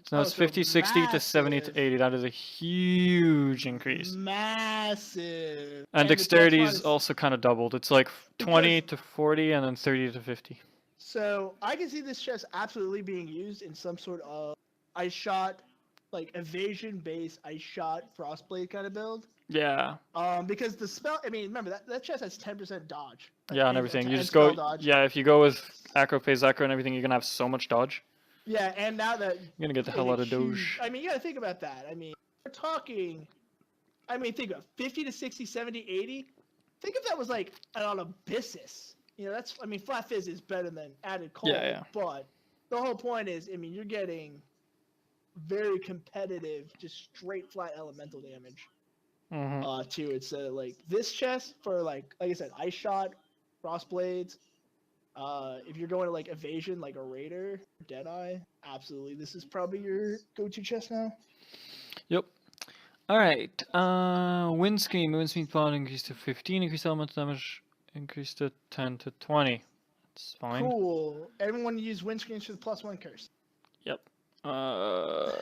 So now it's 50, 60 to 70 to 80. That is a huge increase. Massive. And the dexterity plus is mod also kind of doubled. It's like 20 to 40 and then 30 to 50. So I can see this chest absolutely being used in some sort of ice shot, like evasion based ice shot frostblade kind of build. Yeah. Because the spell, I mean, remember that chest has 10% dodge. Yeah, and everything. You and just go. dodge. Yeah, if you go with acro, phase acro, and everything, you're gonna have so much dodge. Yeah, and now that You're gonna get the hell out of Doge. I mean, you gotta think about that. I mean, we're talking. I mean, think of 50 to 60, 70, 80. Think if that was like on Abyssus. You know, that's. I mean, flat fizz is better than added cold. Yeah, yeah. But the whole point is, I mean, you're getting very competitive, just straight flat elemental damage. To it. So like this chest for like I said, ice shot, frostblades. If you're going to like evasion, like a raider, deadeye, absolutely. This is probably your go-to chest now. Yep. All right. Windscreen pod increased to 15. Increased elemental damage increased to 10 to 20. It's fine. Cool. Everyone use windscreens for the +1 curse. Yep.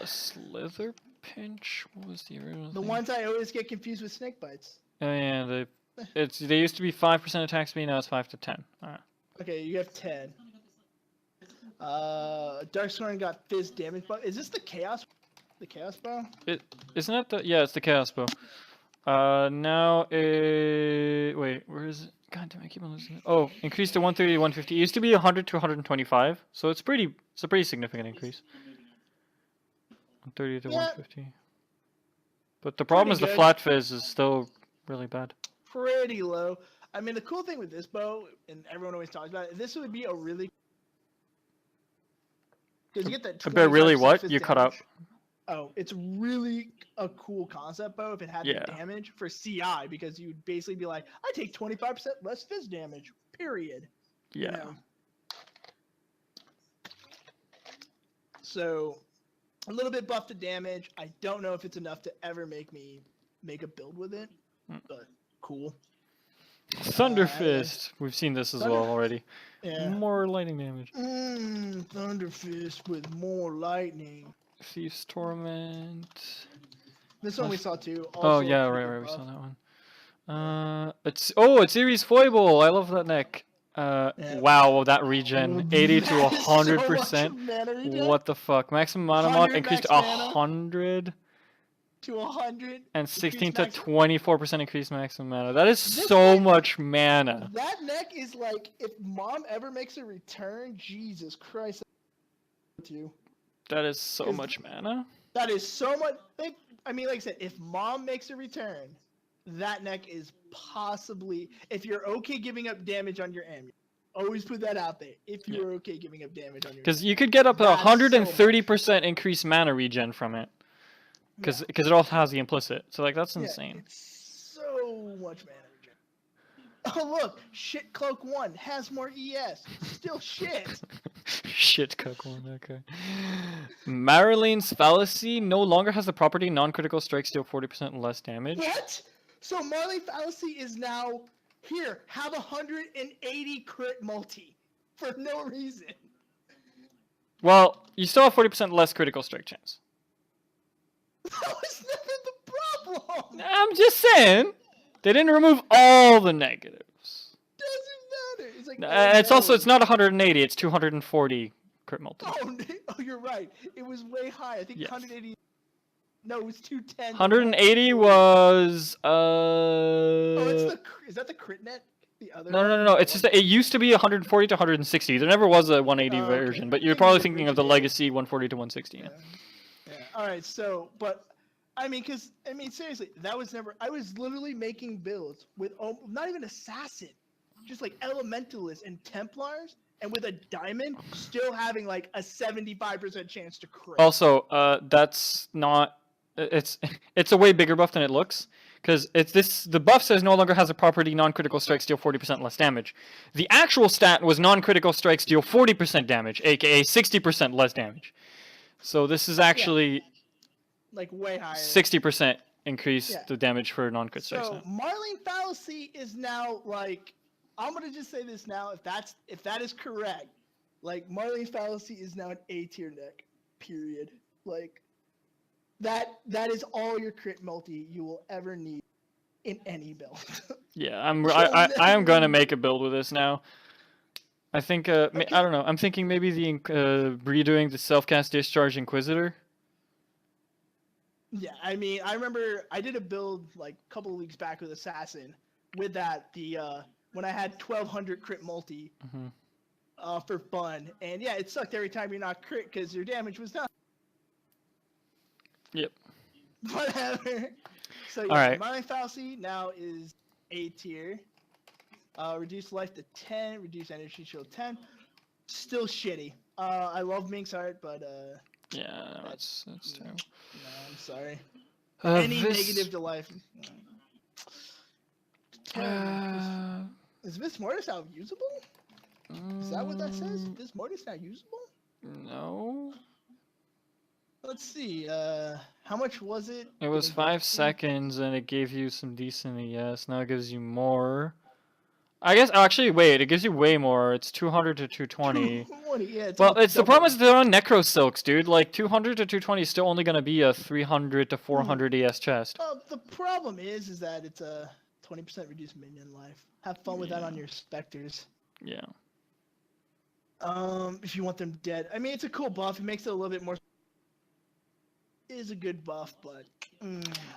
Slither pinch. What was the original? The thing? ones I always get confused with snake bites. Oh yeah, they used to be 5% attack speed. Now it's 5 to 10. All right. Okay, you have 10. Darksworn got fizz damage, but is this the chaos? The chaos bow? Isn't that the? Yeah, it's the chaos bow. Now wait, where is it? God damn, I keep on losing it. Oh, increased to 130 to 150. It used to be 100 to 125, so it's a pretty significant increase. 130 to 150. But the problem is the flat fizz is still really bad. Pretty low. I mean, the cool thing with this bow, and everyone always talks about it, this would be a really. Because you get that. But really, what? You cut out. Oh, it's really a cool concept bow if it had the damage for CI, because you'd basically be like, I take 25% less fizz damage, period. Yeah. You know? So, a little bit buffed to damage. I don't know if it's enough to ever make me make a build with it, but cool. Thunder Fist. We've seen this as well already. Yeah. More lightning damage. Thunder Fist with more lightning. Thief's Torment. This one we saw too. Oh yeah, right. We saw that one. It's Ares Foible. I love that neck. Wow, that regen 80 to 100%. What the fuck? Maximum mana mod increased to 100. To 100. And 16 to 24% increased maximum mana. That is so much mana. That neck is like, if Mom ever makes a return, Jesus Christ. That is so much mana. That is so much. I mean, like I said, if Mom makes a return, that neck is possibly, if you're okay giving up damage on your amulet. Always put that out there. If you're okay giving up damage on your because you could get up to 130% increased mana regen from it. Because it all has the implicit. So, like, that's insane. It's so much mana regen. Oh, look. Shit Cloak 1 has more ES. Still shit. Shit Cloak 1, okay. Marlene's Fallacy no longer has the property non-critical strikes deal 40% less damage. What? So, Marlene Fallacy is now, here, have 180 crit multi. For no reason. Well, you still have 40% less critical strike chance. That was never the problem. I'm just saying, they didn't remove all the negatives. Doesn't matter. It's like it's not 180. It's 240 crit multi. Oh, you're right. It was way high. I think 180. No, it was 210. 180 was Oh, is that the crit net? The other. No. It's just that it used to be 140 to 160. There never was a 180 version, but you're probably thinking of the legacy 140 to 160. Yeah. All right, so, but, I mean, seriously, that was never, I was literally making builds with, not even Assassin, just like Elementalists and Templars, and with a Diamond, still having like a 75% chance to crit. Also, that's not, it's a way bigger buff than it looks, Because the buff says no longer has a property non-critical strikes deal 40% less damage. The actual stat was non-critical strikes deal 40% damage, aka 60% less damage. So this is actually like way higher. 60% increase the damage for non-crit strikes. So Marlene Fallacy is now like, I'm gonna just say this now. If that is correct, like Marlene Fallacy is now an A tier deck. Period. Like that is all your crit multi you will ever need in any build. Yeah, I am gonna make a build with this now. I think I don't know. I'm thinking maybe the redoing the self-cast Discharge Inquisitor. Yeah, I mean, I remember I did a build like a couple of weeks back with Assassin. With that, when I had 1200 crit multi for fun, and yeah, it sucked every time you're not crit because your damage was done. Yep. Whatever. So yeah, all right. Marlene Fallacy now is A tier. Reduce life to 10, reduce energy shield 10. Still shitty. I love Mink's art, but yeah, that's terrible. No, I'm sorry. Any negative to life. Is Vis Mortis now usable? Is that what that says? Vis Mortis now usable? No. Let's see. How much was it? It was 5 seconds, and it gave you some decent ES. Now it gives you more. I guess actually, wait. It gives you way more. It's 200 to 220. 220, yeah. Well, the problem is they're on Necro Silks, dude. Like 200 to 220 is still only gonna be a 300 to 400 ES chest. The problem is that it's a 20% reduced minion life. Have fun with that on your specters. Yeah. If you want them dead, I mean, it's a cool buff. It makes it a little bit more. It is a good buff, but.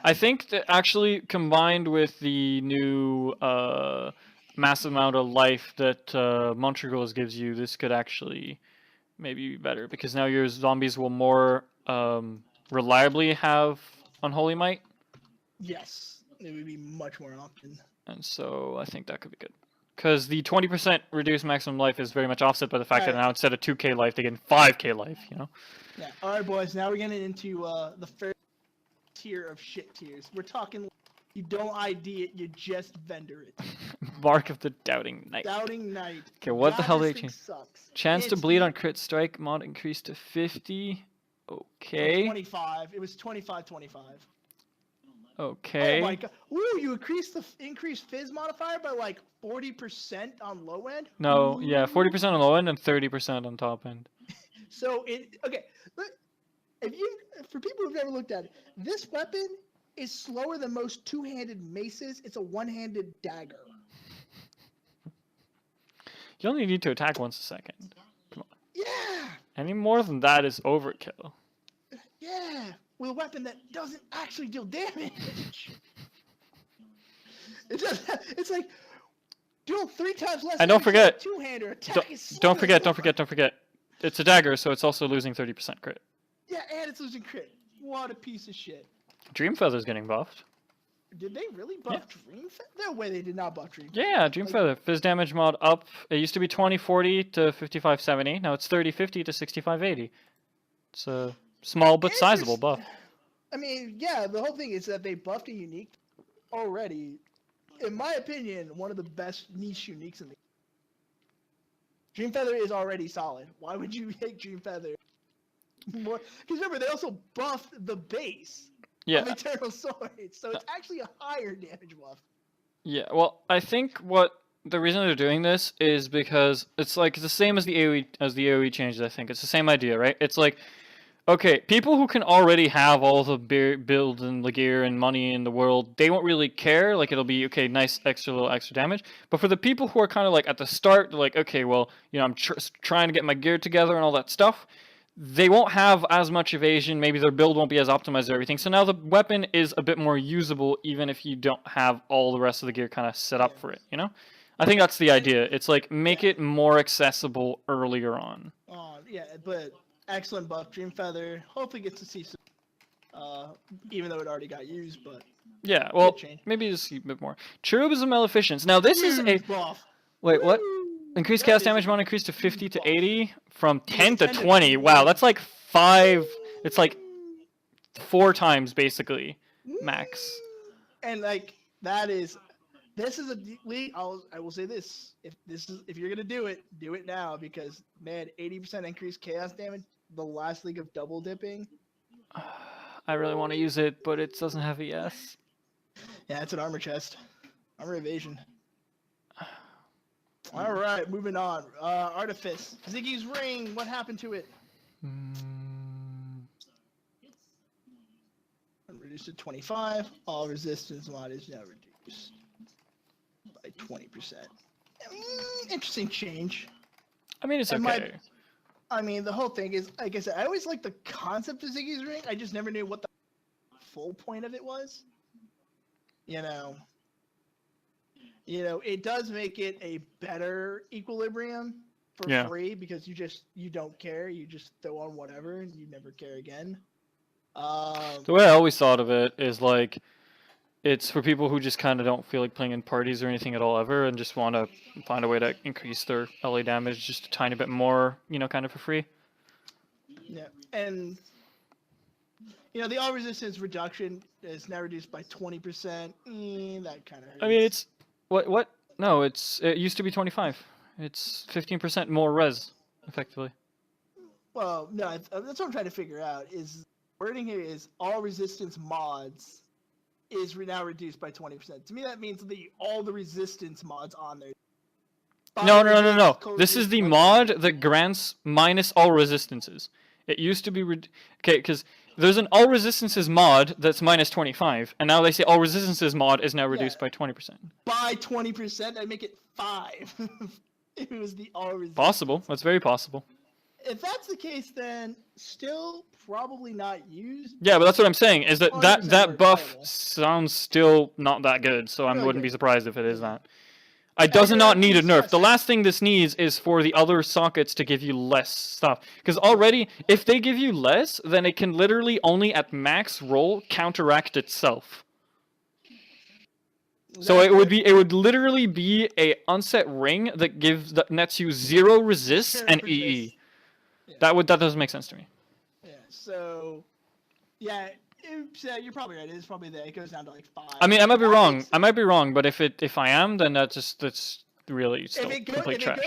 I think that actually combined with the new massive amount of life that Montragos gives you, this could actually maybe be better because now your zombies will more reliably have Unholy Might. Yes, it would be much more often. And so I think that could be good. Because the 20% reduced maximum life is very much offset by the fact that now instead of 2k life, they get 5k life, you know? Yeah. Alright, boys, now we're getting into the first tier of shit tiers. We're talking, you don't ID it, you just vendor it. Mark of the Doubting Knight. Doubting Knight. Okay, what God, the hell this did they thing change? sucks. Chance to bleed on crit strike mod increased to 50. Okay. 25. It was 25-25. Okay. Oh my god. Ooh, you increased fizz modifier by like 40% on low end? No, yeah, 40% on low end and 30% on top end. So okay, for people who've never looked at it, this weapon is slower than most two-handed maces. It's a one-handed dagger. You only need to attack once a second. Come on. Yeah. Any more than that is overkill. Yeah, with a weapon that doesn't actually deal damage. It's like deal 3 times less. And don't forget, two-hander attack is don't forget. It's a dagger, so it's also losing 30% crit. Yeah, and it's losing crit. What a piece of shit. Dream Feather's getting buffed. Did they really buff Dream Feather? No way, they did not buff Dream Feather. Yeah, Dream Feather. Fizz damage mod up. It used to be 2040 to 5570. Now it's 3050 to 6580. It's a small but sizable buff. I mean, yeah, the whole thing is that they buffed a unique already. In my opinion, one of the best niche uniques in the Dream Feather is already solid. Why would you make Dream Feather more? Because remember, they also buffed the base of Eternal Sword, so it's actually a higher damage buff. Yeah, well, I think what the reason they're doing this is because it's like the same as the AoE changes. I think it's the same idea, right? It's like, okay, people who can already have all the build and the gear and money in the world, they won't really care. Like, it'll be, okay, nice little extra damage. But for the people who are kind of like at the start, they're like, okay, well, you know, I'm trying to get my gear together and all that stuff, they won't have as much evasion. Maybe their build won't be as optimized or everything. So now the weapon is a bit more usable, even if you don't have all the rest of the gear kind of set up for it, you know? I think that's the idea. It's like, make it more accessible earlier on. Yeah, but excellent buff. Dream Feather hopefully gets to see some, even though it already got used, but yeah, well, maybe just a bit more. Cherubism Maleficence. Now this is a buff. Wait, what? Increased cast damage amount increased to 50 to 80 from 10 to 20. Wow, that's like 5. It's like 4 times basically max. And like that is, this is a league. I will say this: if you're gonna do it now because man, 80% increased chaos damage. The last league of double dipping. I really want to use it, but it doesn't have ES. Yeah, it's an armor chest, armor evasion. All right, moving on. Artifice, Ziggy's ring. What happened to it? Reduced to 25. All resistance mod is now reduced by 20%. Interesting change. I mean, it's okay. I mean, the whole thing is, like I said, I always liked the concept of Ziggy's ring. I just never knew what the full point of it was. You know, it does make it a better equilibrium for free because you don't care. You just throw on whatever and you never care again. The way I always thought of it is like, it's for people who just kind of don't feel like playing in parties or anything at all ever and just want to find a way to increase their LA damage just a tiny bit more, kind of for free. Yeah, and the all resistance reduction is now reduced by 20%. That kind of hurts. I mean, it's what? No, it used to be 25. It's 15% more res, effectively. Well, no, that's what I'm trying to figure out. Is wording here is all resistance mods is now reduced by 20%. To me, that means all the resistance mods on there. No. This is the mod that grants minus all resistances. It used to be okay, because there's an all resistances mod that's minus 25, and now they say all resistances mod is now reduced by 20%. By 20%, I make it 5. If it was the all resistance. Possible. That's very possible. If that's the case, then still probably not used. Yeah, but that's what I'm saying, is that buff sounds still not that good, so I wouldn't be surprised if it is that. It does not need a nerf. The last thing this needs is for the other sockets to give you less stuff. Because already, if they give you less, then it can literally only at max roll counteract itself. So it would literally be a unset ring that nets you 0 resists and EE. Yeah. That doesn't make sense to me. Yeah. So, yeah, you're probably right. It is probably that it goes down to like 5. I mean, I might be wrong. But if I am, then that's really still complete trash.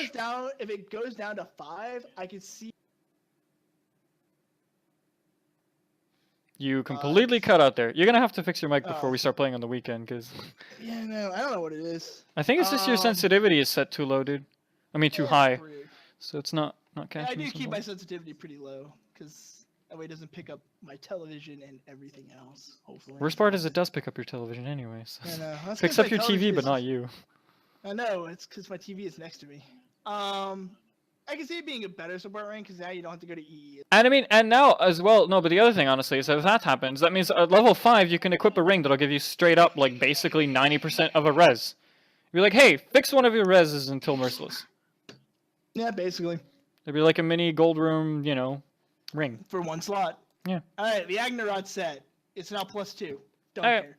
If it goes down to 5, I can see. You completely cut out there. You're gonna have to fix your mic before we start playing on the weekend, because. Yeah, no, I don't know what it is. I think it's just your sensitivity is set too low, dude. I mean, too high. So it's not catching. I do keep my sensitivity pretty low, because that way it doesn't pick up my television and everything else. Hopefully. Worst part is it does pick up your television anyway. So I know. picks up your TV, but not you. I know. It's because my TV is next to me. I can see it being a better support rank because now you don't have to go to EE. And I mean, and now as well, no, but the other thing, honestly, is that if that happens, that means at level 5, you can equip a ring that'll give you straight up, like, basically 90% of a res. You're like, hey, fix one of your reses until Merciless. Yeah, basically. It'd be like a mini gold room, ring. For 1 slot. Yeah. Alright, the Agnerod set. It's now +2. Don't care.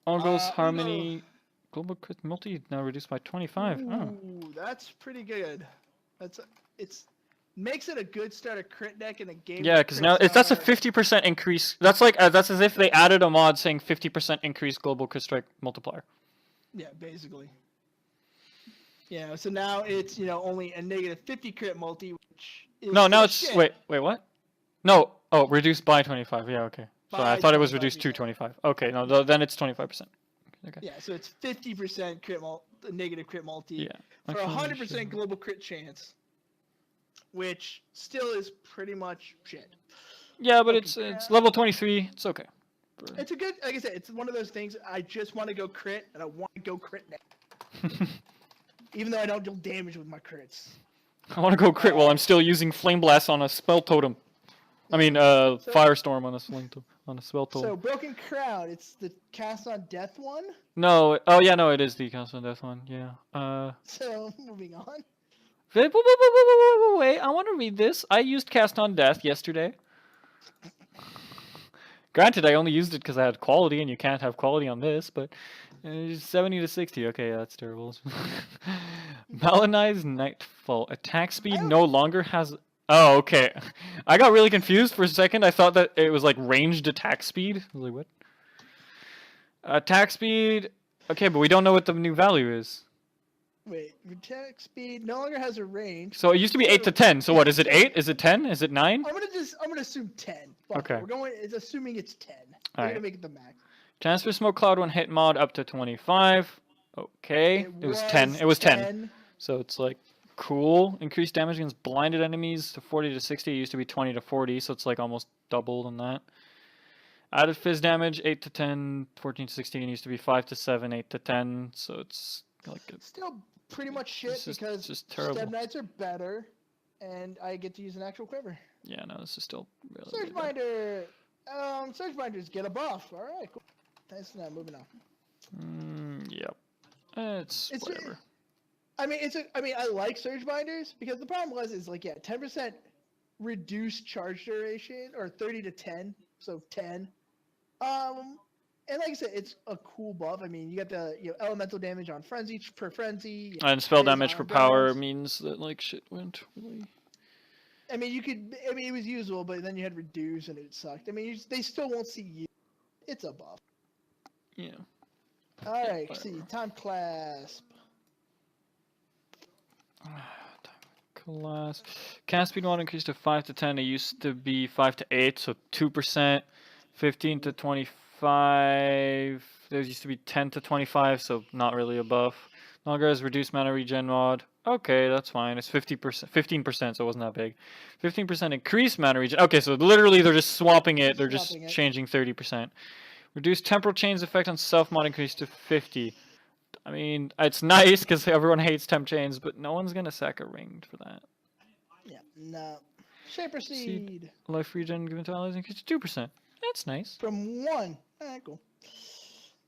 Ongo's Harmony... Global crit multi now reduced by 25. Ooh, that's pretty good. It's makes it a good starter crit deck in a game. Yeah, because now that's a 50% increase. That's like that's as if they added a mod saying 50% increase global crit strike multiplier. Yeah, basically. Yeah, so now it's only a -50 crit multi, which is now it's shit. wait what? No, reduced by 25. Yeah, okay. So I thought it was reduced to 25. Okay, no, then it's 25%. Okay. Yeah, so it's 50% negative crit multi yeah, for 100% global crit chance, which still is pretty much shit. Yeah, but it's level 23. It's okay. It's a good, like I said, it's one of those things. I just want to go crit, and I want to go crit now. Even though I don't deal damage with my crits. I want to go crit while I'm still using Flame Blast on a spell totem. I mean, Firestorm on a spell totem. So, Broken Crown, it's the Cast on Death one? No, oh yeah, no, it is the Cast on Death one, yeah. So, moving on. Wait, I want to read this. I used Cast on Death yesterday. Granted, I only used it because I had quality, and you can't have quality on this, but 70 to 60. Okay, yeah, that's terrible. Malinized Nightfall. Attack speed no longer has... Oh, okay. I got really confused for a second. I thought that it was like ranged attack speed. I was like, what? Attack speed. Okay, but we don't know what the new value is. Wait, attack speed no longer has a range. So it used to be 8 to 10. So what is it? 8? Is it 10? Is it 9? I'm gonna assume 10. Fuck Okay. it. It's assuming it's 10. We're Alright. gonna make it the max. Transfer smoke cloud when hit mod up to 25. Okay. It was 10. It was 10. So it's like cool. Increased damage against blinded enemies to 40 to 60. It used to be 20 to 40, so it's like almost doubled on that. Added fizz damage 8 to 10, 14 to 16. It used to be 5 to 7, 8 to 10. So it's like still pretty much shit because just terrible. Stub Knights are better, and I get to use an actual quiver. Yeah, no, this is still really Surge Binder. Surge Binders get a buff. All right, cool. Nice. Now moving on. Yep. It's whatever. I mean, I like Surge Binders because the problem is like 10% reduced charge duration or 30 to 10, so 10. And like I said, it's a cool buff. I mean, you get the elemental damage on frenzy per frenzy. And spell damage per power means that like shit went really. I mean, it was usable, but then you had reduce and it sucked. I mean, they still won't see you. It's a buff. Yeah. All right, see, time clasp. Class. Cast speed one increased to 5 to 10. It used to be 5 to 8, so 2%. 15 to 25. There used to be 10 to 25, so not really a buff. No longer has reduced mana regen mod. Okay, that's fine. It's 50%, 15%, so it wasn't that big. 15% increased mana regen. Okay, so literally they're just swapping it. They're just changing 30%. Reduced temporal chains effect on self mod increased to 50. I mean, it's nice because everyone hates temp chains, but no one's gonna sack a ring for that. Yeah, no. Shaper Seed. Life regen given to allies increased to 2%. That's nice. From 1. Alright, cool.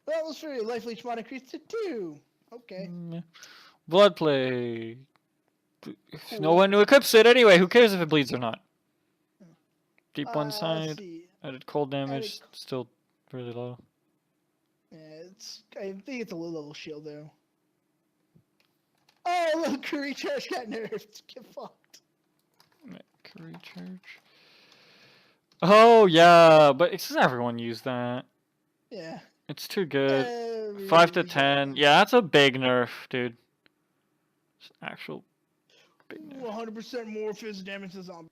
Well, let's show you. Life leech mod increased to 2. Okay. Blood plague. Cool. No one to equips it anyway. Who cares if it bleeds or not? Deep one side. Added cold damage. Still really low. Yeah, I think it's a low level shield though. Oh, look, recharge got nerfed. Get fucked. Recharge. Oh yeah, but it's everyone use that. Yeah. It's too good. 5 to 10. Yeah, that's a big nerf, dude. It's actual big nerf. 100% more fizz damage to zombies.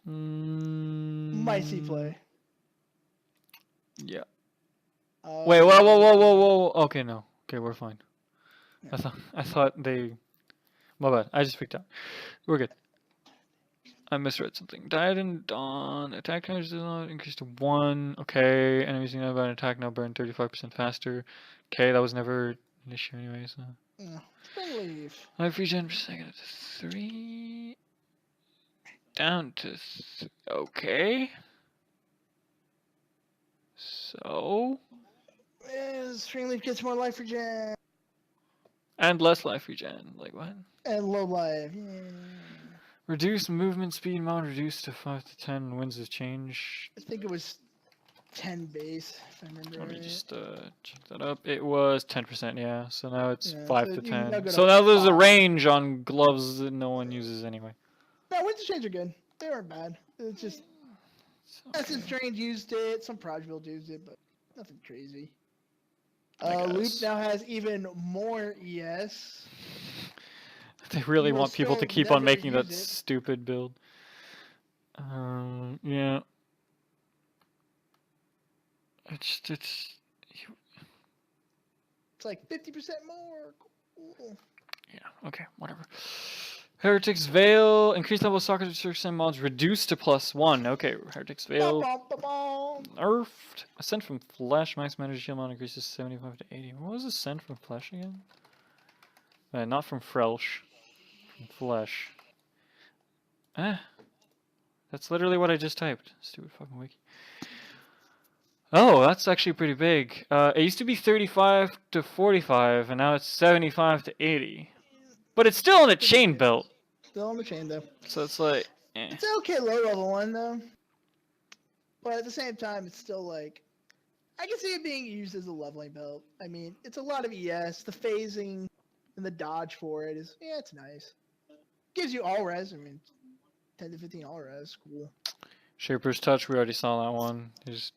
Might see play. Yeah. Wait, whoa. Okay, no. Okay, we're fine. Yeah. I thought they. My bad. I just picked up. We're good. I misread something. Diet and Dawn. Attack damage does not increase to 1. Okay. Enemies using an attack now burn 35% faster. Okay, that was never an issue anyway, so. Leave. Life regen per second to 3. Down to okay. So. String leaf gets more life regen. And less life regen. Like what? And low life. Yeah. Reduced movement speed mod reduced to 5 to 10. Winds of change. I think it was 10 base, if I remember. Let me just check that up. It was 10%, yeah. So now it's 5 so to 10. So now there's a range on gloves that no one uses anyway. No, winds of change are good. They weren't bad. It's just Essence Drain used it. Some Proj build used it, but nothing crazy. Loop now has even more ES. They really want people to keep on making that stupid build. Yeah. It's like 50% more. Cool. Yeah. Okay. Whatever. Heretic's Veil. Increased level of soccer search and mods reduced to +1. Okay. Heretic's Veil. Nerfed. Ascent from Flesh. Max mana shield mod increases 75 to 80. What was Ascent from Flesh again? Not from Frelsh. From Flesh. That's literally what I just typed. Stupid fucking wiki. Oh, that's actually pretty big. It used to be 35 to 45, and now it's 75 to 80. But it's still in a chain belt. Still on the chain, though. So it's like, It's an okay low-level one, though. But at the same time, it's still like... I can see it being used as a leveling belt. I mean, it's a lot of ES. The phasing and the dodge for it is... Yeah, it's nice. Gives you all res. I mean, 10 to 15 all res. Cool. Shaper's Touch, we already saw that one. Just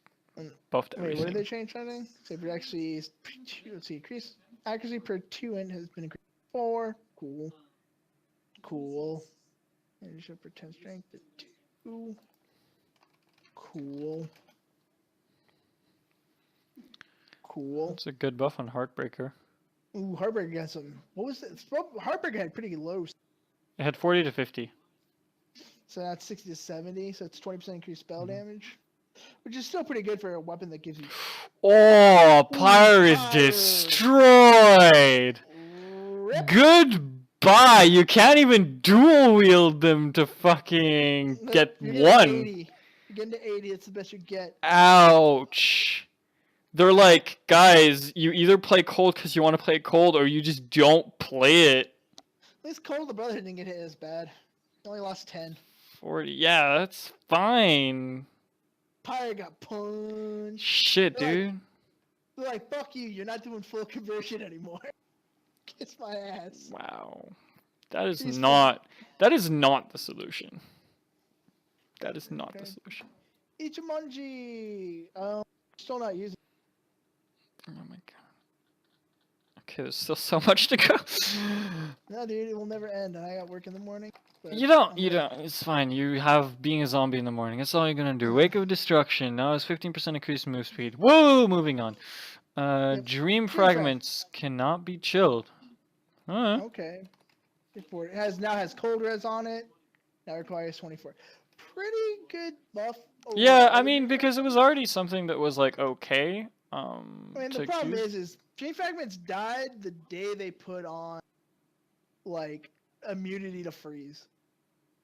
Buffed Wait, what did everything. they change something? So if you actually, let's see, increase accuracy per 2 int has been increased 4. Cool. Cool. Leadership for 10 strength to 2. Cool. Cool. That's a good buff on Heartbreaker. Ooh, Heartbreaker got some. What was it? Heartbreaker had pretty low. It had 40 to 50. So that's 60 to 70. So it's 20% increased spell damage, which is still pretty good for a weapon that gives you. Oh, Pyre is Pyre. destroyed! Rip. Goodbye! You can't even dual wield them to fucking get You're getting one. 80. You're getting to 80. It's the best you get. Ouch. They're like, guys, you either play cold because you want to play cold or you just don't play it. At least Cold the Brotherhood didn't get hit as bad. He only lost 10. 40. Yeah, that's fine. Pyre got punched. Shit, They're dude. They're like, fuck you. You're not doing full conversion anymore. Kiss my ass. Wow. That is He's not the solution. That is not the Okay. solution. Ichimonji. Still not using. Oh my god. Okay, there's still so much to go. No, dude, it will never end. And I got work in the morning. but You don't, I'm you gonna- don't. It's fine. You have being a zombie in the morning. That's all you're gonna do. Wake of Destruction. Now it's 15% increased move speed. Woo! Moving on. Yep. Dream Fragments cannot be chilled. Alright. Okay. It now has cold res on it. Now requires 24. Pretty good buff. Yeah, overall. I mean, because it was already something that was like okay. I mean, to the problem use. is Dream Fragments died the day they put on, like, immunity to freeze.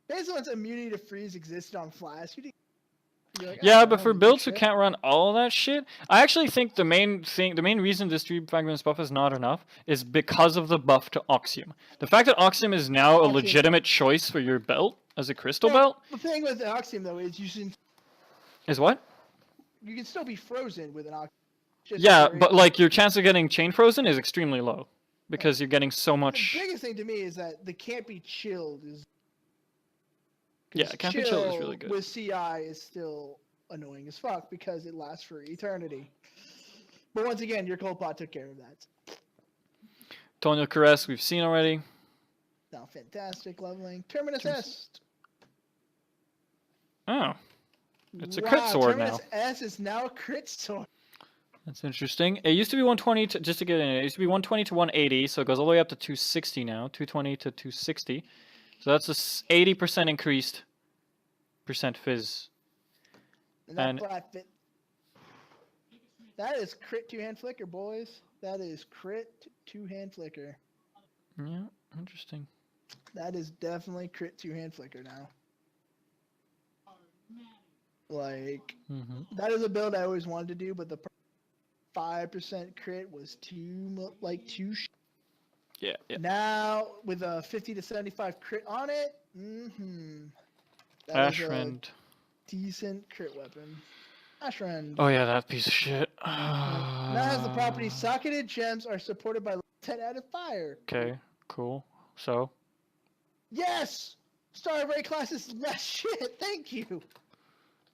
Basically, once immunity to freeze existed on Flash, you'd be like, Yeah, "I but don't for need builds this who shit." can't run all that shit, I actually think the main reason this Dream Fragments buff is not enough is because of the buff to Oxium. The fact that Oxium is now a Oxium. legitimate choice for your belt as a crystal Well, belt the thing with the Oxium, though, is is what? you can still be frozen with an Oxium. Just Yeah, very- but like your chance of getting chain frozen is extremely low because you're getting so The much. biggest thing to me is that the can't be chilled is. Yeah, 'cause can't be chilled is really good. With CI is still annoying as fuck because it lasts for eternity. But once again, your cold pot took care of that. Tonyo Caress, we've seen already. Now, fantastic leveling. Terminus Terminus- S. Oh, it's a crit sword Terminus now. S is now a crit sword. That's interesting. It used to be 120 to, just to get in, it used to be 120 to 180, so it goes all the way up to 260 now, 220 to 260. So that's a 80% increased percent fizz. And that is crit two-hand flicker, boys. That is crit two-hand flicker. Yeah, interesting. That is definitely crit two-hand flicker now. Like, that is a build I always wanted to do, but the 5% crit was too Yeah, yeah. Now, with a 50 to 75 crit on it, that Ash is a Rend. decent crit weapon. Ash Rend. Oh yeah, that piece of shit. Now has the property socketed gems are supported by 10 out of fire. Okay, cool. So, Yes! Star Ray class is less shit, thank you!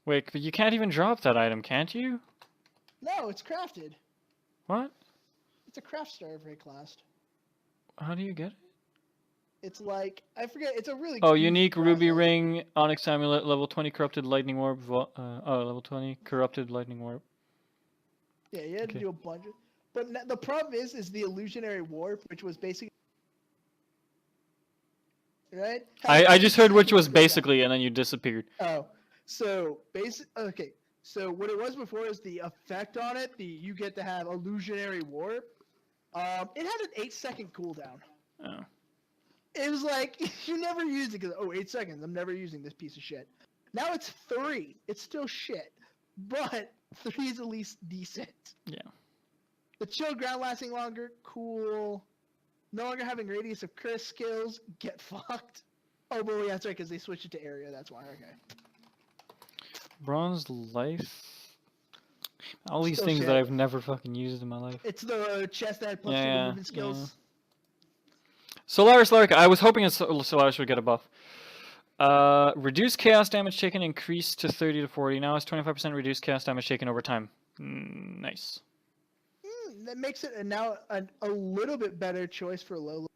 wait, but you can't even drop that item, can't you? No, it's crafted. What? It's a craft Star Ray class. How do you get it? It's like, I forget, it's a really Oh, easy unique ruby process. ring, onyx amulet, level 20 corrupted lightning orb. Level 20 corrupted lightning orb. Yeah, you had to Okay. do a bunch of... But the problem is the illusionary warp, which was basically... Right? I just heard which was Cooldown. basically, and then you disappeared. Oh, so okay. So what it was before is the effect on it. You get to have illusionary warp. It had an 8-second cooldown. Oh. It was like you never used it because 8 seconds. I'm never using this piece of shit. Now it's 3. It's still shit, but 3 is at least decent. Yeah. The chill ground lasting longer, cool. No longer having radius of curse skills, get fucked. Oh, but yeah, that's right, because they switched it to area. That's why. Okay. Bronze life. All these Still things shit. that I've never fucking used in my life. It's the chest that had plus 2 Yeah, movement skills. Solaris Lark. I was hoping Solaris would get a buff. Reduced chaos damage taken increased to 30 to 40. Now it's 25% reduced chaos damage taken over time. Nice. That makes it now a little bit better choice for low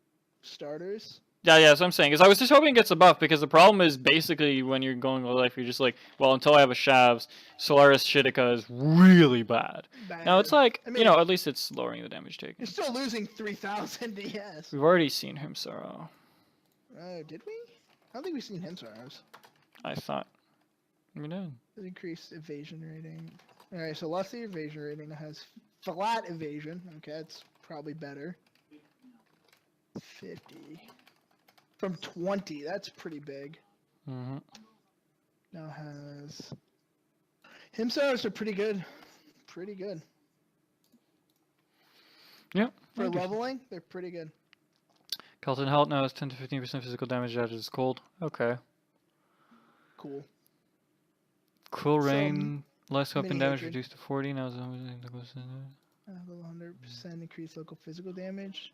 starters. Yeah, that's what I'm saying. Is I was just hoping it gets a buff because the problem is basically when you're going low life, you're just like, well, until I have a Shavs, Solaris Shitika is really bad. Now it's like, I mean, at least it's lowering the damage taken. You're still losing 3,000 DS. We've already seen him, Sorrow. Did we? I don't think we've seen him Sorrows. I thought we did. Increased evasion rating. All right, so Alastiir evasion rating has flat evasion. Okay, that's probably better. 50 from 20. That's pretty big. Mm-hmm. Now has him Sorrows are pretty good. Pretty good. Yep. For leveling, they're pretty good. Kelton Health now has 10 to 15% physical damage that is cold. Okay. Cool. Cool Rain, less weapon mini damage hatred. reduced to 40. Now it's 100% increased local physical damage.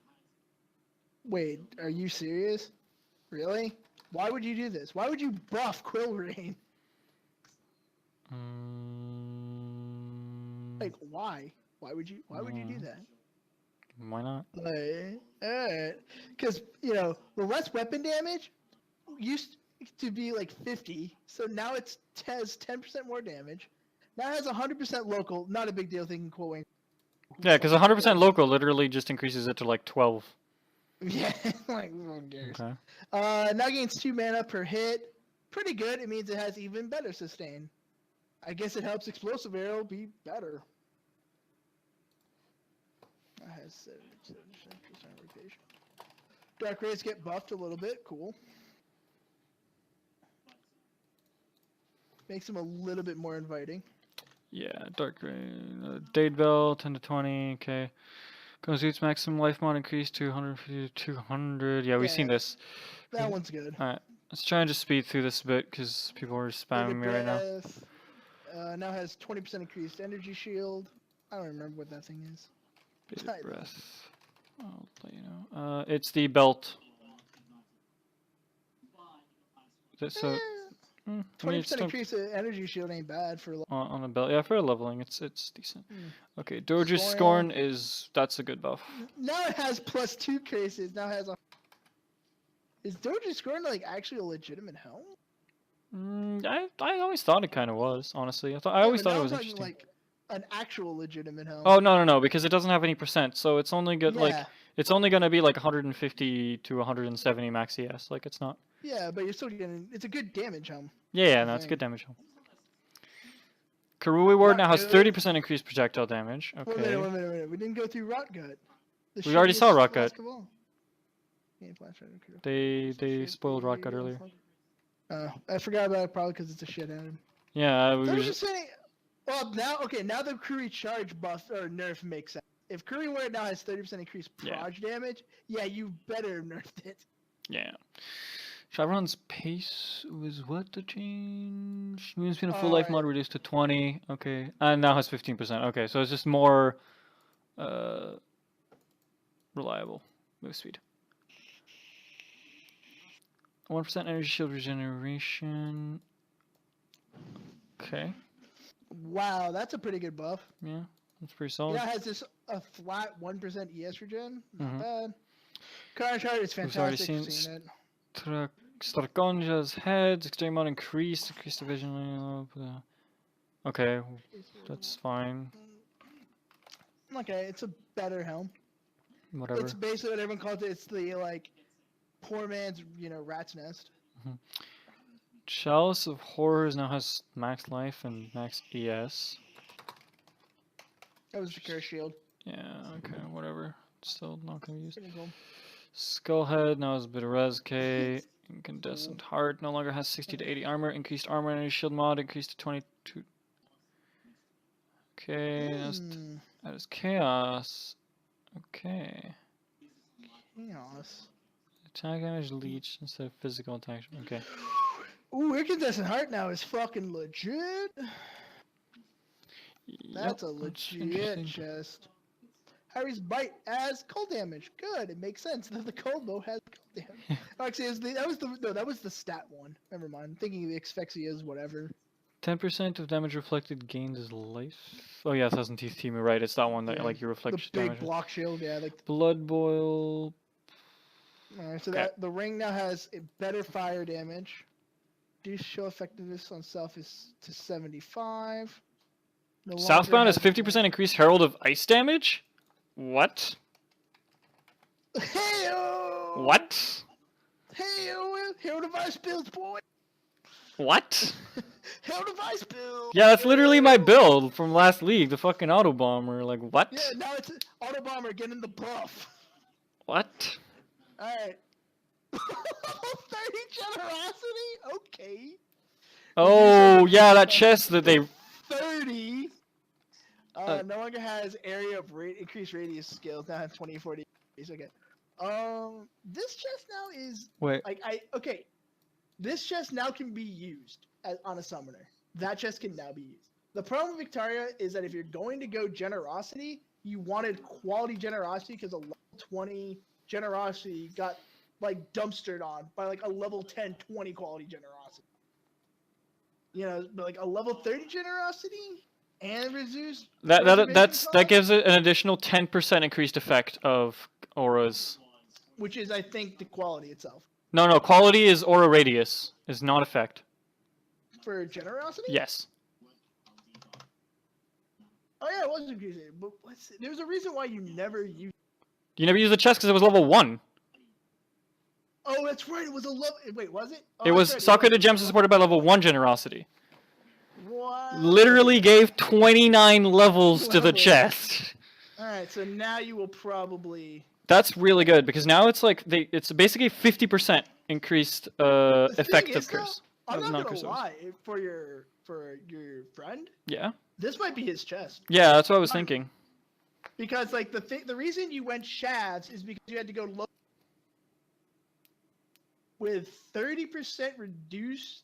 Wait, are you serious? Really? Why would you do this? Why would you buff Quill Rain? Like, why? Why would you do that? Why not? Alright. Because, the less weapon damage used to be like 50, so now it has 10% more damage. Now it has 100% local, not a big deal thinking Quill Rain. Yeah, because 100% local literally just increases it to like 12. Yeah, like, who cares? Okay. Now gains 2 mana per hit. Pretty good. It means it has even better sustain. I guess it helps Explosive Arrow be better. That has 7% rotation. Dark Rays get buffed a little bit. Cool. Makes them a little bit more inviting. Yeah, Dark Rain. Dade Bell, 10 to 20. Okay. Gozu's maximum life mod increased to 150 to 200. Yeah, we've seen this. That one's good. Alright. Let's try and just speed through this a bit because people are spamming me right now. Now has 20% increased energy shield. I don't remember what that thing is. Bated breath. I'll let you know. It's the belt. So 20% increase in energy shield ain't bad for on a belt. Yeah, for leveling, it's decent. Okay, Doge's Scorn that's a good buff. Now it has +2 cases. Now it has a. Is Doge's Scorn like actually a legitimate helm? I always thought it kind of was. Honestly, I always thought it was interesting. Like an actual legitimate helm. Oh no, because it doesn't have any percent, so it's only good it's only gonna be like 150 to 170 max ES. Like it's not. Yeah, but you're still getting. It's a good damage helm. Yeah, no, it's good damage helm. Karui Ward now has 30% increased projectile damage. Okay. Wait a minute. We didn't go through Rot Gut. We already saw Rot Gut. They spoiled Rot Gut earlier. I forgot about it probably because it's a shit item. Yeah, we So were just saying. Well, now the Kuri charge buff or nerf makes sense. If Kuri Ward now has 30% increased proj damage, yeah, you better have nerfed it. Yeah. Chevron's pace was what the change? Movement speed and full life mod reduced to 20. Okay. And now has 15%. Okay, so it's just more reliable move speed. 1% energy shield regeneration. Okay. Wow, that's a pretty good buff. Yeah, that's pretty solid. Yeah, it has a flat 1% ES regen. Not bad. Current chart is fantastic. We've already seen it. Strakonja's heads, extreme mod increased division. Okay, that's fine. Okay, it's a better helm. Whatever. It's basically what everyone calls it. It's the poor man's rat's nest. Chalice of Horrors now has max life and max ES. That was the curse shield. Yeah, okay, whatever. Still not gonna use. Cool. Skullhead now has a bit of res K. Incandescent Heart no longer has 60 to 80 armor. Increased armor and shield mod increased to 22. Okay, that is chaos. Okay. Chaos. Attack damage leech instead of physical attack. Okay. Ooh, Incandescent Heart now is fucking legit. That's a legit chest. Harry's bite as cold damage. Good. It makes sense that the cold bow has cold damage. Actually, that was the stat one. Never mind. I'm thinking the Asphyxia is whatever. 10% of damage reflected gains his life. Oh yeah, Thousand Teeth Team. You're right. It's that one that like you reflect the big damage. block shield. Yeah, like Blood Boil. Alright, so that the ring now has a better fire damage. Reduce show effectiveness on self is to 75. No Southbound has 50% increased Herald of Ice damage? What? Hey-o! What? Hey-o! Herald of Ice builds, boy! What? Herald of Ice build! Yeah, that's literally my build from last league, the fucking Auto Bomber. Like, what? Yeah, now it's Auto Bomber getting the buff. What? Alright. 30 generosity? Okay. Oh, yeah, that chest that they... 30. No longer has area of increased radius skills. Now has 20, 40. Okay. This chest now is Wait. Okay. This chest now can be used on a summoner. That chest can now be used. The problem with Victoria is that if you're going to go generosity, you wanted quality generosity because a level 20 generosity got like dumpstered on by like a level 10, 20 quality generosity. You know, but like a level 30 generosity and reduced. That gives it an additional 10% increased effect of auras. Which is, I think, the quality itself. No, quality is aura radius, is not effect. For generosity? Yes. Oh yeah, it was increased. But there's a reason why you never used. You never used the chest because it was level 1. Oh, that's right. It was a level. Wait, was it? Oh, It was Socrated Gems is supported by level 1 generosity. What? Literally gave 29 levels to the chest. Alright, so now you will probably... That's really good because now it's like it's basically 50% increased effective curse. I'm not gonna lie, for your friend, yeah, this might be his chest. Yeah, that's what I was thinking. Because like the reason you went Shads is because you had to go low with 30% reduced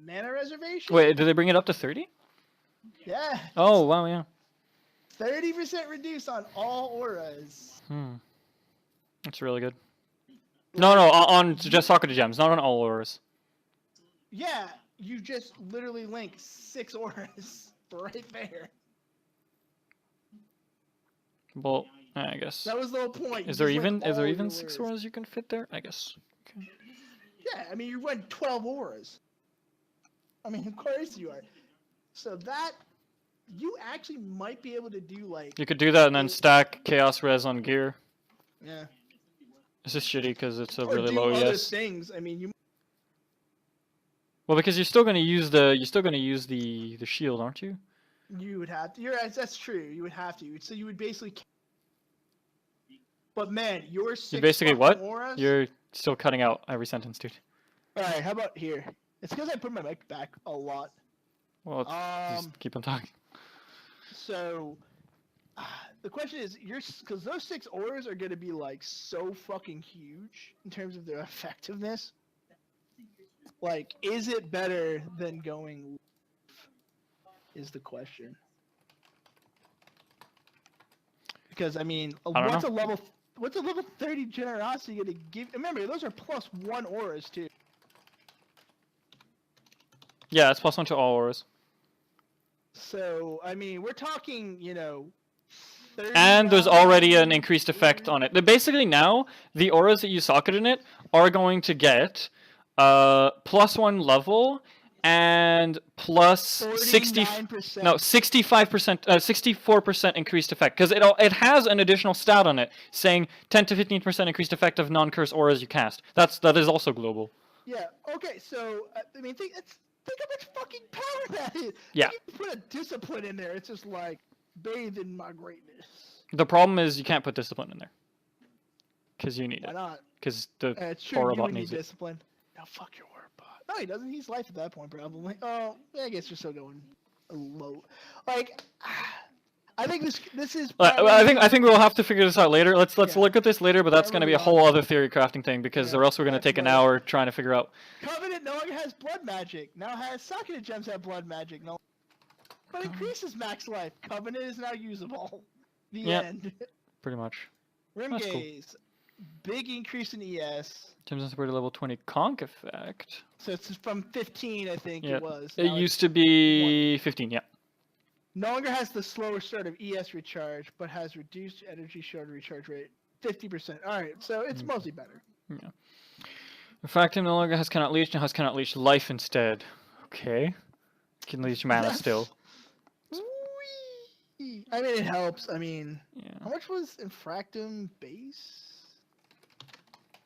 mana reservation. Wait, did they bring it up to 30? Yeah. Oh wow, yeah. 30% reduced on all auras. That's really good. No, on just Socrated Gems, not on all auras. Yeah, you just literally link 6 auras right there. Well, I guess. That was the whole point. Is there even 6 auras you can fit there? I guess. Okay. Yeah, I mean you went 12 auras. I mean, of course you are. So that you actually might be able to do like. You could do that and then stack Chaos Res on gear. Yeah. It's just shitty because it's a Or really do low other ES. things. I mean, you. Well, because you're still gonna use the shield, aren't you? You would have to. That's true. You would have to. So you would basically. But man, your 6 You basically what? auras. You're still cutting out every sentence, dude. All right. How about here? It's because I put my mic back a lot. Well, just keep on talking. So, the question is, because those 6 auras are going to be like so fucking huge in terms of their effectiveness. Like, is it better than going? Is the question. Because I mean, what's a level 30 generosity going to give? Remember, those are +1 auras too. Yeah, it's +1 to all auras. So, I mean, we're talking, you know... And there's already an increased effect on it. But basically now, the auras that you socket in it are going to get +1 level and plus 65%, 64% increased effect. Because it has an additional stat on it saying 10 to 15% increased effect of non-curse auras you cast. That is also global. Yeah, okay, so, I mean, think how much fucking power that is. Yeah. You put a discipline in there, it's just like, bathe in my greatness. The problem is you can't put discipline in there. Because you need it. Why not? Because the It's true, aura you bot would need needs it. discipline. Now fuck your aura bot. No, he doesn't. He's life at that point, probably. Oh, I guess you're still going low. Like, I think this is. I think we'll have to figure this out later. Let's look at this later, but that's going to be a Probably whole other theory crafting thing because or else we're going to take an hour trying to figure out. Covenant no longer has blood magic. Now has Socrated Gems have blood magic. No, but increases max life. Covenant is now usable. The end. Pretty much. Rim That's cool. gaze. Big increase in ES. Gems and support level 20 conch effect. So it's from 15, I think Yeah. it was. It Now used to be 15, yeah. no longer has the slower start of ES recharge, but has reduced energy shorter recharge rate 50%. Alright, so it's mostly better. Yeah. Refractum no longer has cannot leech, now has cannot leech life instead. Okay. Can leech mana That's- still. Whee! I mean, it helps. I mean, Yeah. how much was Infractum base?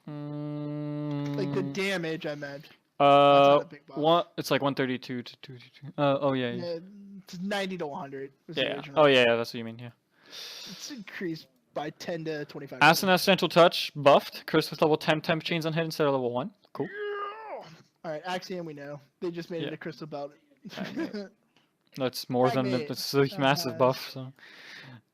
Like the damage, I meant. That's not a big buff. It's like 132 to 222. Oh yeah. Yeah, it's 90 to 100. Was the Yeah. original. Oh yeah, that's what you mean, yeah. It's increased by 10 to 25. Acid Accidental Touch buffed. Curse with level 10 temp chains on hit instead of level 1. Cool. Alright, Axiom we know. They just made it Yeah. a crystal belt. Alright. That's more than Magnate, that's a massive has- buff. So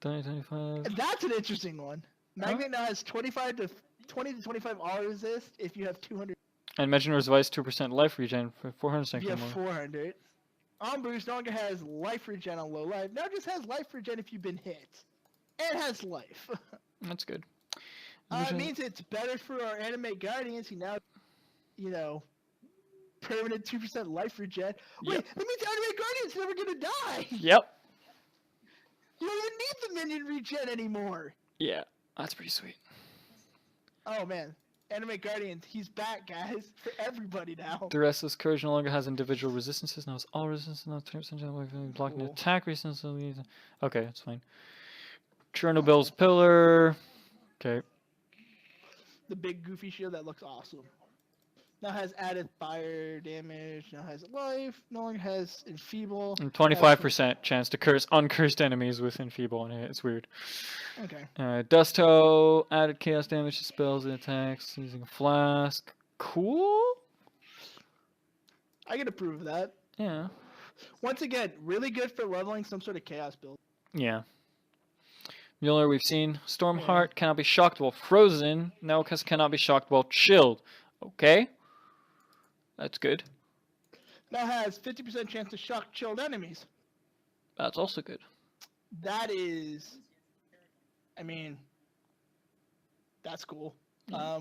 25. That's an interesting one. Magnet now has 20 to 25 all resist if you have 200. And Meginor's Vice 2% life regen for 400 If you second have more. 400. Ombrus no longer has life regen on low life. Now it just has life regen if you've been hit. And has life. That's good. It means it's better for our anime guardians who now, you know, permanent 2% life regen. Wait, Yep. that means anime guardians never gonna die. Yep. You don't even need the minion regen anymore. Yeah, that's pretty sweet. Oh man, anime guardians, he's back, guys, for everybody now. The Restless Courage no longer has individual resistances. Now it's all resistance. Now 20% blocking Cool. attack resistance. Okay, that's fine. Chernobyl's Pillar. Okay. The big goofy shield that looks awesome. Now has added fire damage. Now has life. No longer has enfeeble. And 25% chance to curse uncursed enemies with Enfeeble on it. It's weird. Okay. Dust Hoe, added chaos damage to spells and attacks using a flask. Cool? I can approve of that. Yeah. Once again, really good for leveling some sort of chaos build. Yeah. Mueller we've seen. Stormheart cannot be shocked while frozen. Nelkus cannot be shocked while chilled. Okay. That's good. Now has 50% chance to shock chilled enemies. That's also good. That is, I mean, that's cool.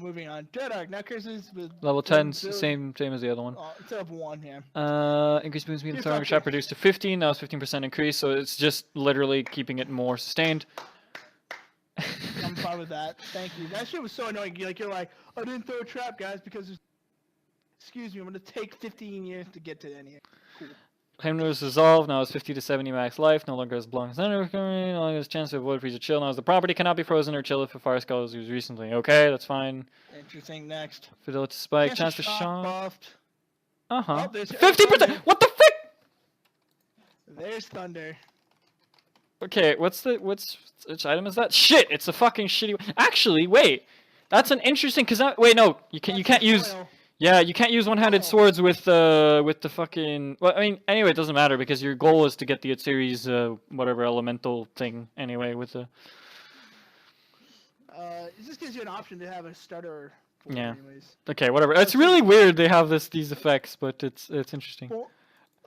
Moving on. Dreadarch now curses with Level build- 10's same as the other one. instead of 1, yeah. Increase boost speed You of throwing fuck shot it. reduced to 15. Now it's 15% increase, so it's just literally keeping it more sustained. I'm fine with that. Thank you. That shit was so annoying. You're like, I didn't throw a trap, guys, because there's... Excuse me, I'm gonna take 15 years to get to any. Cool. Hymnos Resolve now has 50 to 70 max life, no longer has Belongs Thunder recovery, no longer has chance to avoid freeze or chill. Now as the property cannot be frozen or chilled if a fire skull was used recently. Okay, that's fine. Interesting. Next. Fidelity Spike, chance to shock. Buffed. Uh-huh. Oh, there's 50%! What the frick? There's thunder. Okay, which item is that? Shit, it's a fucking shitty. Actually, wait. That's an interesting, wait, no, you can't use. Foil. Yeah, you can't use one-handed Oh. swords with the fucking. Well, I mean, anyway, it doesn't matter because your goal is to get the series whatever elemental thing anyway with the. It just gives you an option to have a starter. For Yeah. Anyways. Okay, whatever. It's really weird they have these effects, but it's interesting. Well,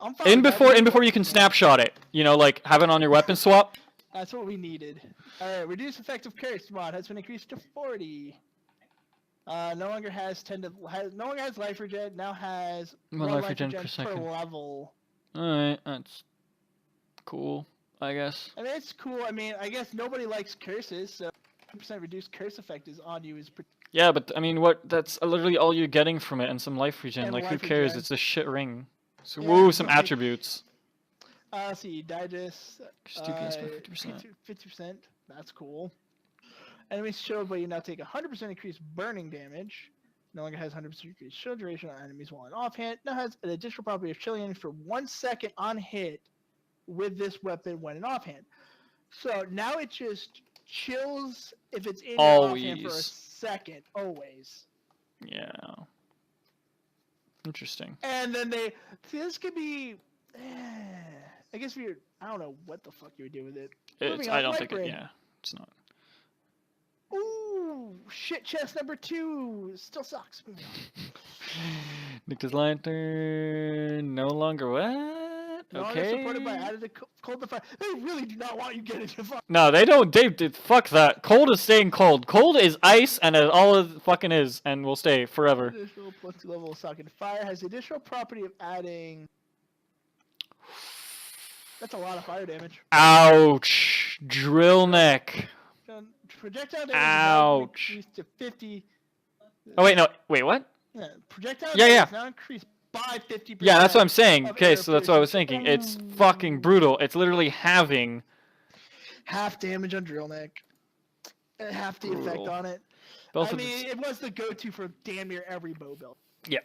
I'm fine with that. Before you can snapshot it, you know, like have it on your weapon swap. That's what we needed. Alright, reduce effective curse mod has been increased to 40. No longer has no longer has life regen. Now has One life regen per per second. level. All right, that's cool, I guess. I mean, it's cool. I mean, I guess nobody likes curses, so 100% reduced curse effect is on you. Yeah, but I mean, that's literally all you're getting from it, and some life regen. And Like, who life cares? regen. It's a shit ring. So, Yeah, woo, some like- attributes. Let's see, digest. Just DPS by 50%. 50%. That's cool. Enemies showed, but you now take 100% increased burning damage. No longer has 100% increased shield duration on enemies while in offhand. Now has an additional property of chilling for 1 second on hit with this weapon when in offhand. So now it just chills if it's in your offhand for a Always. second, always. Yeah. Interesting. And then this could be, I guess I don't know what the fuck you would do with it. Moving I on, don't Light think Brain. yeah, it's not. Ooh, shit chest number 2 still sucks. Moving on. Nick's Lantern no longer what? No longer supported by added to cold to fire. They really do not want you getting to fire. No, they don't. Fuck that. Cold is staying cold. Cold is ice, and it all it fucking is, and will stay forever. Additional +2 level socket fire has the additional property of adding. That's a lot of fire damage. Ouch. Drill neck. Projectile damage Ouch. is now increased to 50. Oh wait, no. Wait, what? Yeah, projectile Yeah, damage yeah. is now increased by 50%. Yeah, that's what I'm saying. of Okay, air so that's what I was pollution. thinking. It's fucking brutal. It's literally halving. Half damage on drill neck. And half the effect Brutal. on it. Both I of mean, it was the go-to for damn near every bow build. Yeah.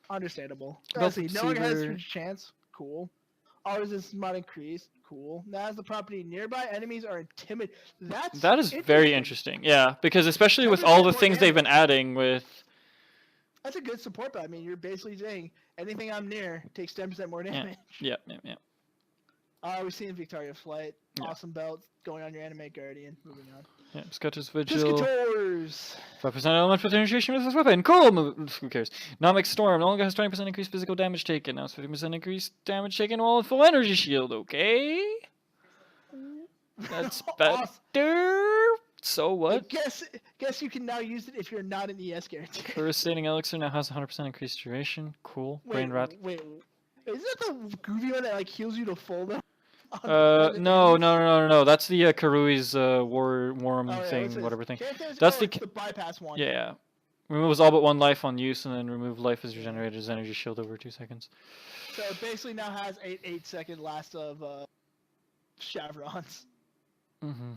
Understandable. Both Let's see, no one has receiver. huge chance. Cool. All resistance mod increased. Cool. Now as the property nearby enemies are intimidated. That is very interesting. Yeah, because especially with 10% all the more things they've been adding with. That's a good support, but I mean, you're basically saying anything I'm near takes 10% more damage. Yeah. We've seen Victoria Flight. Yeah. Awesome belt going on your anime guardian. Moving on. Yeah, Scotch's Vigil. Piscators. 5% element with initiation with this weapon. Cool! Who cares? Nomic Storm. No longer has 20% increased physical damage taken. Now it's 50% increased damage taken while in full energy shield. Okay. That's better. Awesome. So I what? guess you can now use it if you're not an ES guarantee. Coruscating Elixir now has 100% increased duration. Cool. Brain Rat. Wait. Is that the groovy one that like heals you to full them? No. That's the Karui's worm thing, what's whatever thing. this? That's It's the bypass one. Yeah. Removes all but one life on use, and then remove life as regenerated as energy shield over 2 seconds. So it basically now has 8-second last of chevrons. Mm-hmm.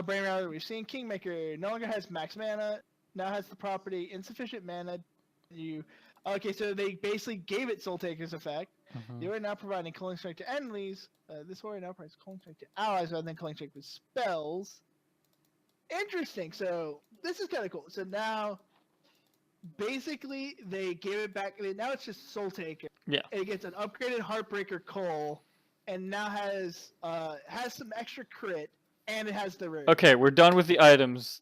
Brain Router, we've seen Kingmaker no longer has max mana. Now has the property insufficient mana. Okay, so they basically gave it Soul Taker's effect. Mm-hmm. They are now providing Culling Strike to enemies. This warrior now provides Culling Strike to allies rather than Culling Strike with spells. Interesting. So this is kind of cool. So now, basically, they gave it back. Now it's just Soul Taker. Yeah. It gets an upgraded Heartbreaker Cull, and now has some extra crit, and it has the root. Okay, we're done with the items.